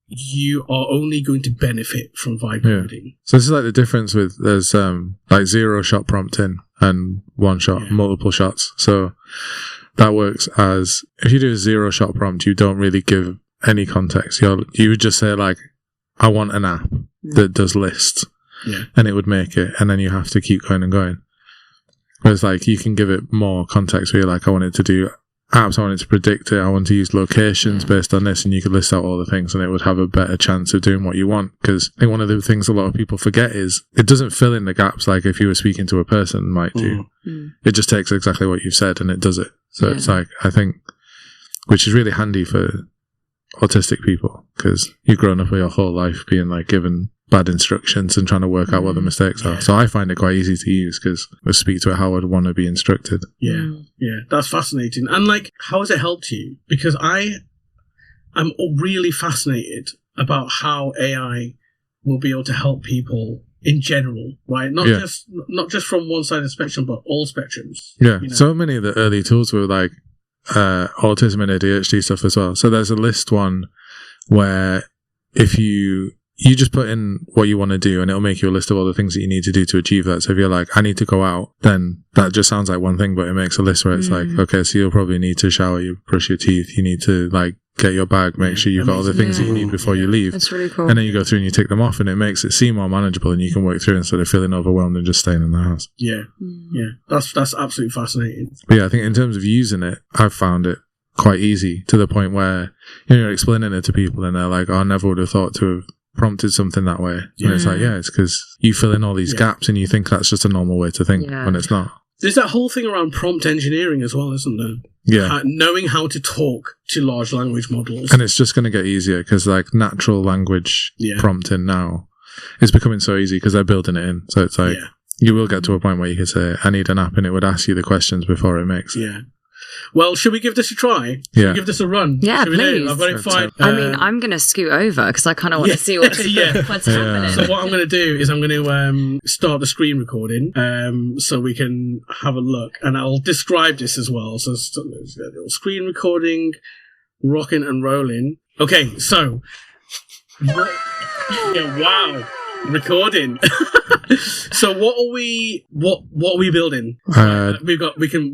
you are only going to benefit from vibe coding. So this is like the difference with there's like 0 shot prompting and 1 shot, multiple shots. So that works as if you do a 0 shot prompt, you don't really give any context. You would just say like, I want an app that does lists, and it would make it, and then you have to keep going and going. Whereas like you can give it more context where you're like, I want it to do apps, I want it to predict it, I want to use locations based on this, and you could list out all the things and it would have a better chance of doing what you want. Because I think one of the things a lot of people forget is it doesn't fill in the gaps like if you were speaking to a person might do. It just takes exactly what you've said and it does it. So it's like, I think, which is really handy for autistic people because you've grown up your whole life being like given bad instructions and trying to work out what the mistakes are. So I find it quite easy to use because I speak to it how I'd want to be instructed. Yeah, that's fascinating. And like, how has it helped you? Because I'm really fascinated about how AI will be able to help people in general, right? Not just from one side of the spectrum, but all spectrums. Yeah, you know? So many of the early tools were like autism and ADHD stuff as well. So there's a list one where if you just put in what you want to do and it'll make you a list of all the things that you need to do to achieve that. So if you're like, I need to go out, then that just sounds like one thing, but it makes a list where it's like, okay, so you'll probably need to shower, you brush your teeth, you need to like get your bag, make sure you've got all the things that you need before you leave. That's really cool. And then you go through and you tick them off and it makes it seem more manageable and you can work through instead of feeling overwhelmed and just staying in the house. Yeah. That's absolutely fascinating. But yeah, I think in terms of using it, I've found it quite easy to the point where you're explaining it to people and they're like, oh, I never would have thought to have prompted something that way. And it's like, it's because you fill in all these gaps and you think that's just a normal way to think when it's not. There's that whole thing around prompt engineering as well, isn't there? Yeah. Knowing how to talk to large language models. And it's just going to get easier because like natural language prompting now is becoming so easy because they're building it in. So it's like, you will get to a point where you could say, I need an app, and it would ask you the questions before it makes it. Yeah. Well, should we give this a try? Yeah. Give this a run? Yeah, should we please. do? I've got it fine. I mean, I'm going to scoot over because I kind of want to see what's happening. So what I'm going to do is I'm going to start the screen recording so we can have a look. And I'll describe this as well. So screen recording, rocking and rolling. Okay, so... wow. Recording. So what are we building? We can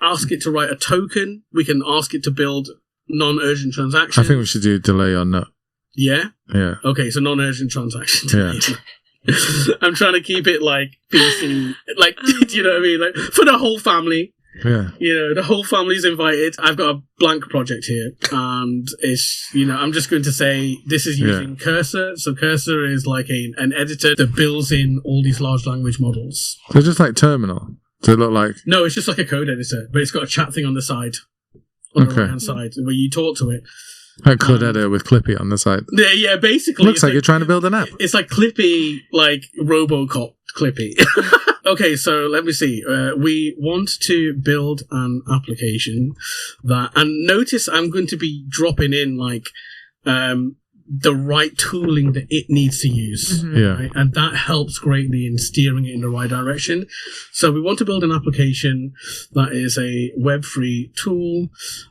ask it to write a token. We can ask it to build non-urgent transactions. I think we should do delay or not. Yeah? Yeah. Okay, so non-urgent transactions. Yeah. I'm trying to keep it like PC, like, do you know what I mean? Like, for the whole family. Yeah. You know, the whole family's invited. I've got a blank project here, and it's, you know, I'm just going to say this is using Cursor. So Cursor is like an editor that builds in all these large language models. They're just like Terminal. Does it look like? No, it's just like a code editor, but it's got a chat thing on the side, on the right-hand side, where you talk to it. A code editor with Clippy on the side. Yeah, basically. Looks like you're trying to build an app. It's like Clippy, like Robocop Clippy. Okay, so let me see. We want to build an application that, and notice I'm going to be dropping in like the right tooling that it needs to use. Mm-hmm. Yeah. Right? And that helps greatly in steering it in the right direction. So we want to build an application that is a web-free tool.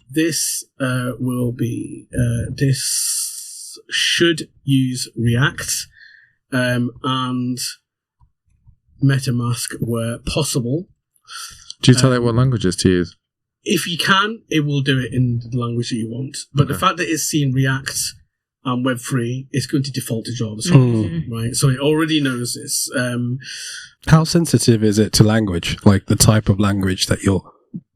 This this should use React and MetaMask where possible. Do you tell it what languages to use? If you can, it will do it in the language that you want. But the fact that it's seeing React and Web3, it's going to default to JavaScript, right? So it already knows this. How sensitive is it to language? Like the type of language that you're...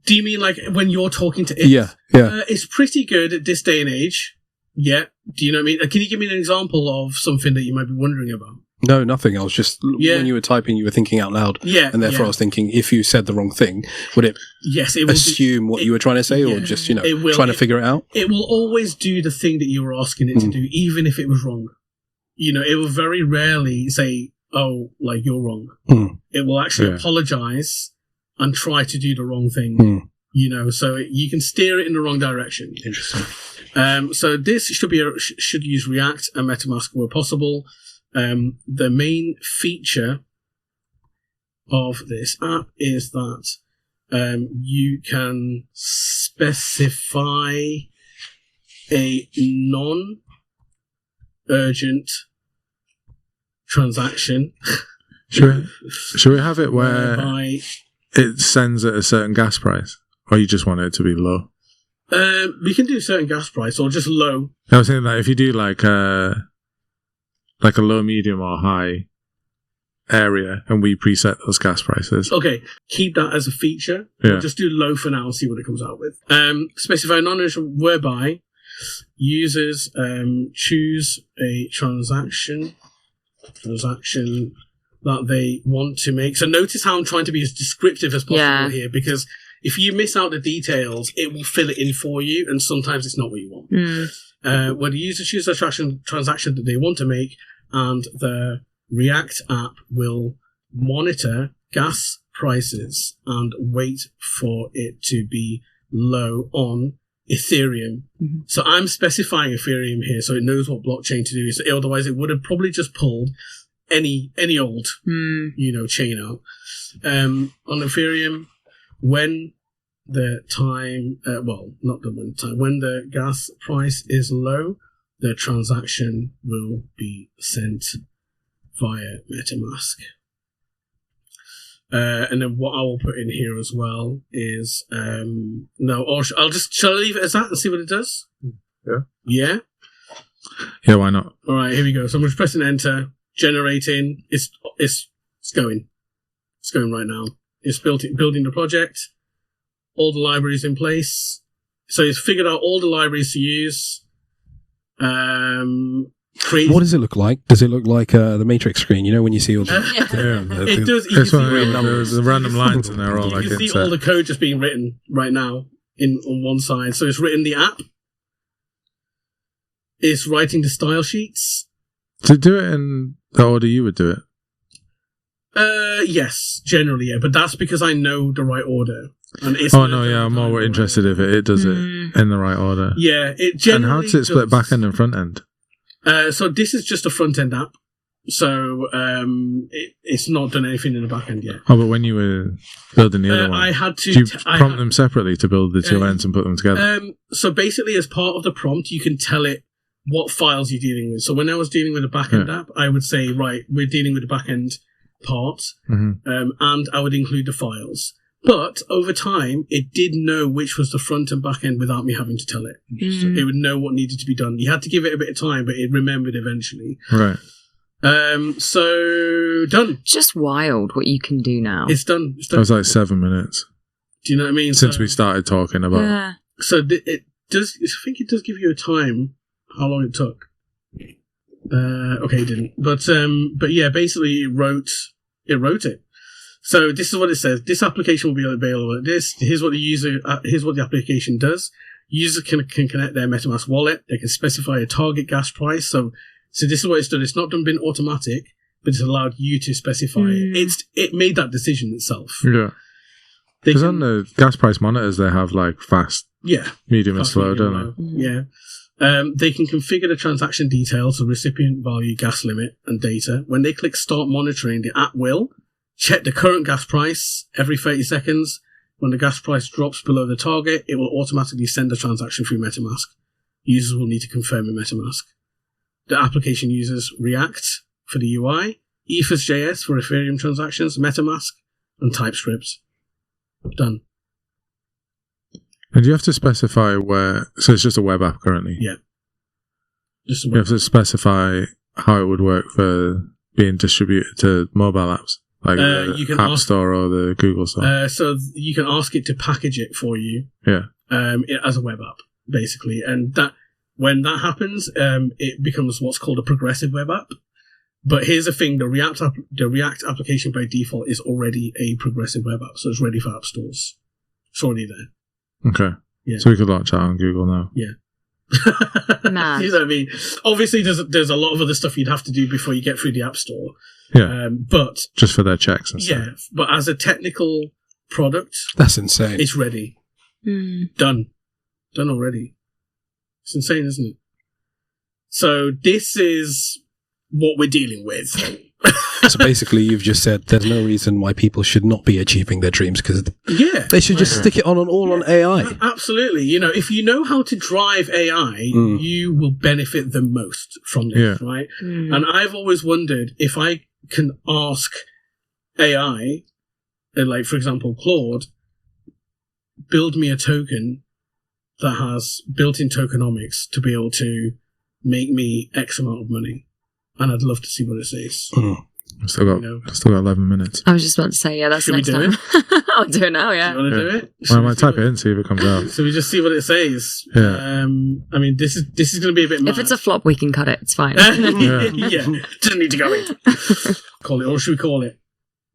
Do you mean like when you're talking to it? Yeah. It's pretty good at this day and age. Yeah. Do you know what I mean? Can you give me an example of something that you might be wondering about? No, nothing. I was just, when you were typing, you were thinking out loud. Yeah. And therefore I was thinking, if you said the wrong thing, would it assume what you were trying to say or just, trying to figure it out? It will always do the thing that you were asking it to do, even if it was wrong. You know, it will very rarely say, oh, like, you're wrong. It will actually apologize and try to do the wrong thing. You know, so you can steer it in the wrong direction. Interesting. So this should use React and MetaMask where possible. The main feature of this app is that you can specify a non-urgent transaction. Should we have it where it sends at a certain gas price, or you just want it to be low? We can do certain gas price or just low. I was thinking that if you do like a low, medium, or high area, and we preset those gas prices. Okay, keep that as a feature. Yeah. We'll just do low for now and see what it comes out with. Specify non-urgent whereby users choose a transaction that they want to make. So notice how I'm trying to be as descriptive as possible here, because if you miss out the details, it will fill it in for you, and sometimes it's not what you want. Where the user chooses a transaction that they want to make, and the React app will monitor gas prices and wait for it to be low on Ethereum. So I'm specifying Ethereum here, so it knows what blockchain to do. So otherwise, it would have probably just pulled any old chain out. On Ethereum, when the time, when the gas price is low, the transaction will be sent via MetaMask. And then what I will put in here as well is, shall I leave it as that and see what it does? Yeah. Yeah? Yeah, why not? All right, here we go. So I'm just pressing enter, generating. It's going. It's going right now. It's building the project. All the libraries in place. So it's figured out all the libraries to use. What does it look like? Does it look like the Matrix screen? You know, when you see all the... It does. There's the random lines in there. You can see all the code just being written right now on one side. So it's written the app. It's writing the style sheets. To do it in the order you would do it? Yes, generally, yeah. But that's because I know the right order. And I'm more interested if it does it in the right order. Yeah, it generally. And how does it split back end and front end? So this is just a front end app. So it's not done anything in the back end yet. Oh, but when you were building the other one, I had to. Do you prompt them separately to build the two ends and put them together? So basically, as part of the prompt, you can tell it what files you're dealing with. So when I was dealing with a back-end app, I would say, right, we're dealing with the back-end part, and I would include the files. But over time, it did know which was the front and back end without me having to tell it. So it would know what needed to be done. You had to give it a bit of time, but it remembered eventually. Right. So done. It's just wild what you can do now. It's done. It's That done. was like 7 minutes Do you know what I mean? since So- we started talking about. Yeah. So it does. I think it does give you a time how long it took. Okay, it didn't. But yeah, basically it wrote it. So this is what it says. This application will be available. Here's what the application does. User can connect their MetaMask wallet. They can specify a target gas price. So this is what it's done. It's not been automatic, but it's allowed you to specify it. It made that decision itself. Yeah. They Because can- on the gas price monitors, they have like fast, yeah. medium, and Fast, slow, medium, don't they? low. Yeah. They can configure the transaction details, the recipient value, gas limit, and data. When they click Start Monitoring, the app will check the current gas price every 30 seconds. When the gas price drops below the target, it will automatically send the transaction through MetaMask. Users will need to confirm in MetaMask. The application uses React for the UI, Ethers.js for Ethereum transactions, MetaMask, and TypeScript. Done. And do you have to specify where? So it's just a web app currently. Yeah. Just You have to specify how it would work for being distributed to mobile apps, like the you can App ask- Store or the Google Store. So you can ask it to package it for you. Yeah. As a web app, basically. And that when that happens, it becomes what's called a progressive web app. But here's the thing, the React application by default is already a progressive web app, so it's ready for app stores. It's already there. Okay. Yeah. So we could launch that on Google now. Yeah. Mad. You know what I mean? Obviously, there's a lot of other stuff you'd have to do before you get through the app store. Yeah. But Just for their checks and stuff. yeah, but as a technical product, That's insane. it's ready. Done already. It's insane, isn't it? So this is what we're dealing with. So basically, you've just said there's no reason why people should not be achieving their dreams because Yeah. they should just stick it on AI. Absolutely. You know, if you know how to drive AI, you will benefit the most from this, right? And I've always wondered if I can ask AI, like for example, Claude, build me a token that has built-in tokenomics to be able to make me X amount of money. And I'd love to see what it says. I've still got 11 minutes. I was just about to say, yeah, that's Should we next do time. I'll do it now, yeah. You want to Yeah. do it? Well, I might type it in, see if it comes out. So we just see what it says. Yeah. I mean, this is going to be a bit mad. If it's a flop, we can cut it. It's fine. yeah, doesn't need to go in. Call it, or should we call it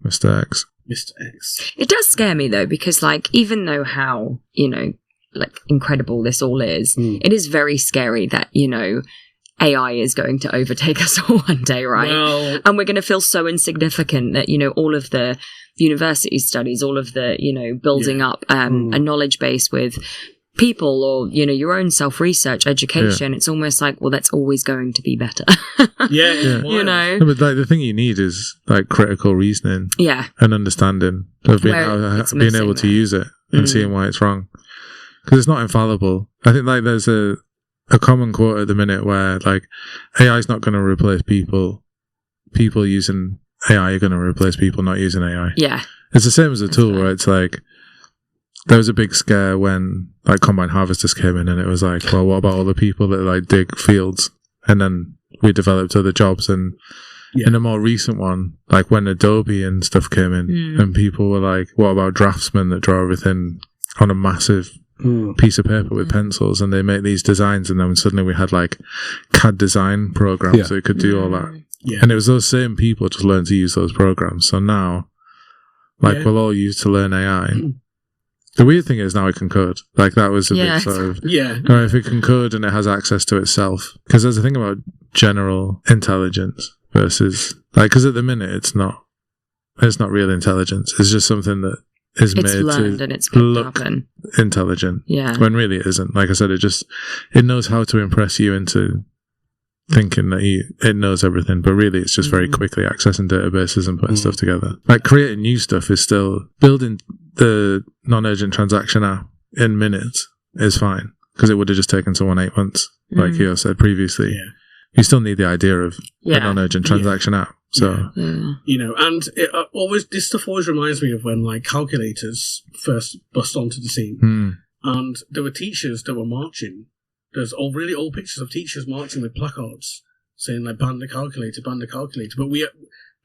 Mr. X. Mr. X? It does scare me though, because like, even though how, like incredible this all is, it is very scary that, AI is going to overtake us all one day, right? Well, And we're going to feel so insignificant that, all of the university studies, all of the, building up a knowledge base with people or, your own self-research, education, it's almost like, well, that's always going to be better. yeah, it's wild. No, but like the thing you need is like critical reasoning Yeah. and understanding of being able to use it and seeing why it's wrong. Because it's not infallible. I think like there's a common quote at the minute where like AI is not going to replace people. People using AI are going to replace people not using AI. Yeah. It's the same as a tool where it's like there was a big scare when like combine harvesters came in and it was like, well, what about all the people that like dig fields? And then we developed other jobs and in a more recent one, like when Adobe and stuff came in and people were like, what about draftsmen that draw everything on a massive piece of paper with pencils and they make these designs and then suddenly we had like CAD design programs that could do all that. Yeah. And it was those same people just learned to use those programs. So now, like we'll all use to learn AI. The weird thing is now it can code. Like that was a big sort of, if it can code and it has access to itself. Because there's a thing about general intelligence versus, like, because at the minute it's not real intelligence. It's just something that is It's made learned to and it's picked look up and intelligent. yeah. When really it isn't. Like I said, it knows how to impress you into thinking that it knows everything, but really it's just very quickly accessing databases and putting stuff together. Like creating new stuff is still building the non-urgent transaction app in minutes is fine. because it would have just taken someone 8 months, like you said previously. Yeah. You still need the idea of Yeah. a non-urgent transaction app. So You know, and this stuff always reminds me of when like calculators first bust onto the scene, and there were teachers that were marching. There's really old pictures of teachers marching with placards saying like "ban the calculator, ban the calculator."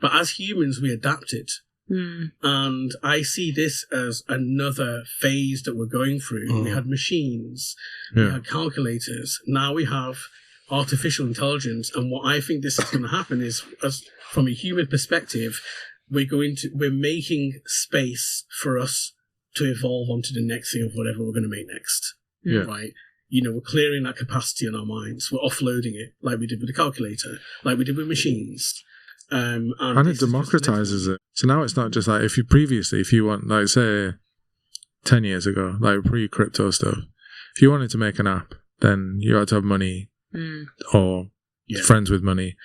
But as humans, we adapted, and I see this as another phase that we're going through. We had machines, we had calculators. Now we have artificial intelligence, and what I think this is going to happen is, as from a human perspective, we're making space for us to evolve onto the next thing of whatever we're going to make next. Right? You know, we're clearing that capacity in our minds. We're offloading it, like we did with the calculator, like we did with machines. And it democratizes it. So now it's not just like if you want, like say 10 years ago, like pre-crypto stuff, if you wanted to make an app, then you had to have money or friends with money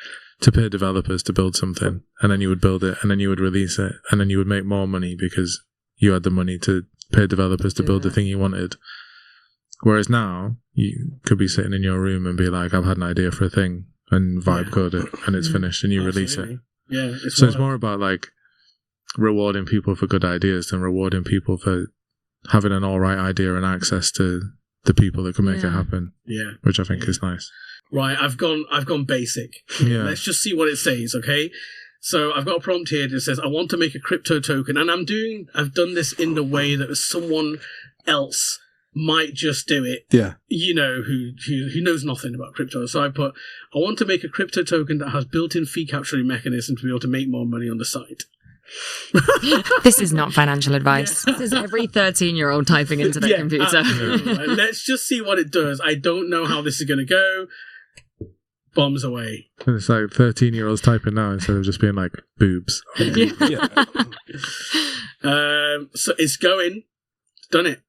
to pay developers to build something, and then you would build it, and then you would release it, and then you would make more money because you had the money to pay developers to build the thing you wanted. Whereas now, you could be sitting in your room and be like, I've had an idea for a thing, and vibe code it, and it's finished, and you release it. Yeah, it's more about like rewarding people for good ideas than rewarding people for having an alright idea and access to the people that can make it happen. Yeah, which I think is nice. Right, I've gone basic. Yeah. Let's just see what it says, okay? So I've got a prompt here that says, I want to make a crypto token, and I've done this in the way that someone else might just do it. Yeah. You know, who knows nothing about crypto. So I put, I want to make a crypto token that has built-in fee capturing mechanism to be able to make more money on the site. This is not financial advice. This is every 13-year-old typing into their computer. Right, let's just see what it does. I don't know how this is going to go. Bombs away. And it's like 13-year-olds typing now instead of just being like boobs. So it's going. It's done it.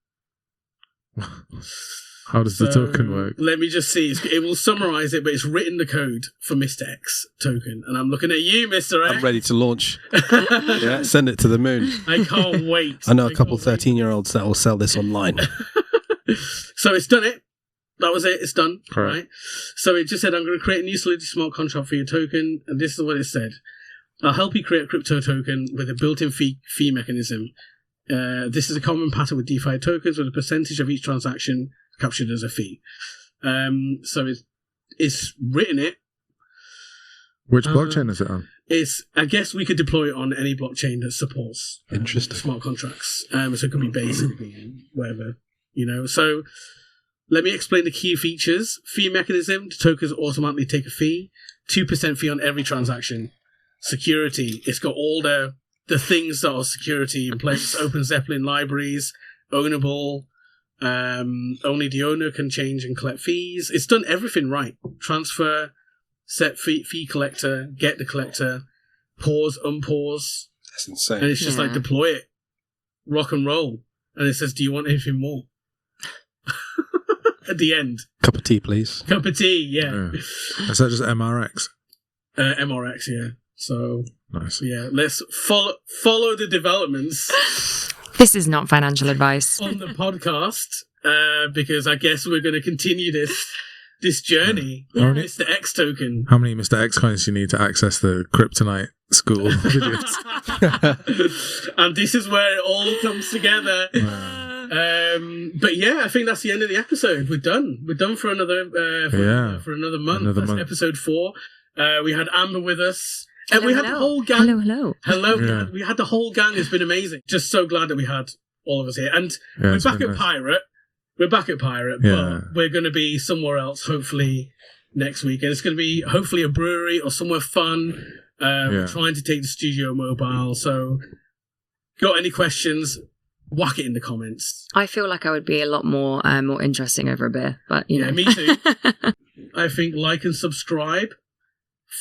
How does the token work? Let me just see. It will summarize it, but it's written the code for Mr. X token. And I'm looking at you, Mr. X. I'm ready to launch. Yeah, send it to the moon. I can't wait. I know a couple 13-year-olds that will sell this online. So it's done it. That was it. It's done. Correct. Right. So it just said, I'm going to create a new Solidity smart contract for your token. And this is what it said. I'll help you create a crypto token with a built-in fee mechanism. This is a common pattern with DeFi tokens, with a percentage of each transaction captured as a fee. So it's written it. Which blockchain is it on? I guess we could deploy it on any blockchain that supports smart contracts. So it could be basically whatever, you know. So let me explain the key features. Fee mechanism: the tokens automatically take a fee, 2% fee on every transaction. Security: it's got all the things that are security in place. Open Zeppelin libraries, ownable. Only the owner can change and collect fees. It's done everything right. Transfer, set fee collector, get the collector, pause, unpause. That's insane. And it's just like deploy it, rock and roll. And it says, do you want anything more? At the end. Cup of tea, please. Cup of tea, yeah. Is that just MRX? MRX, yeah. So nice. Yeah, let's follow the developments. This is not financial advice. On the podcast, because I guess we're going to continue this journey. Mr. X token. How many Mr. X coins do you need to access the Kryptonite school videos? And this is where it all comes together. But yeah, I think that's the end of the episode. We're done. We're done for another for another month. That's episode 4. We had Amber with us. And we had the whole gang. Hello. Yeah. We had the whole gang. It's been amazing. Just so glad that we had all of us here. And we're back at Pirate. We're back at Pirate, but we're going to be somewhere else, hopefully, next week. And it's going to be, hopefully, a brewery or somewhere fun. We're trying to take the studio mobile. So, got any questions? Whack it in the comments. I feel like I would be a lot more interesting over a beer, but you know. Me too. I think like and subscribe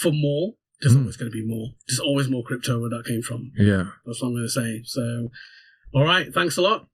for more. There's always going to be more. There's always more crypto where that came from. Yeah. That's what I'm going to say. So, all right. Thanks a lot.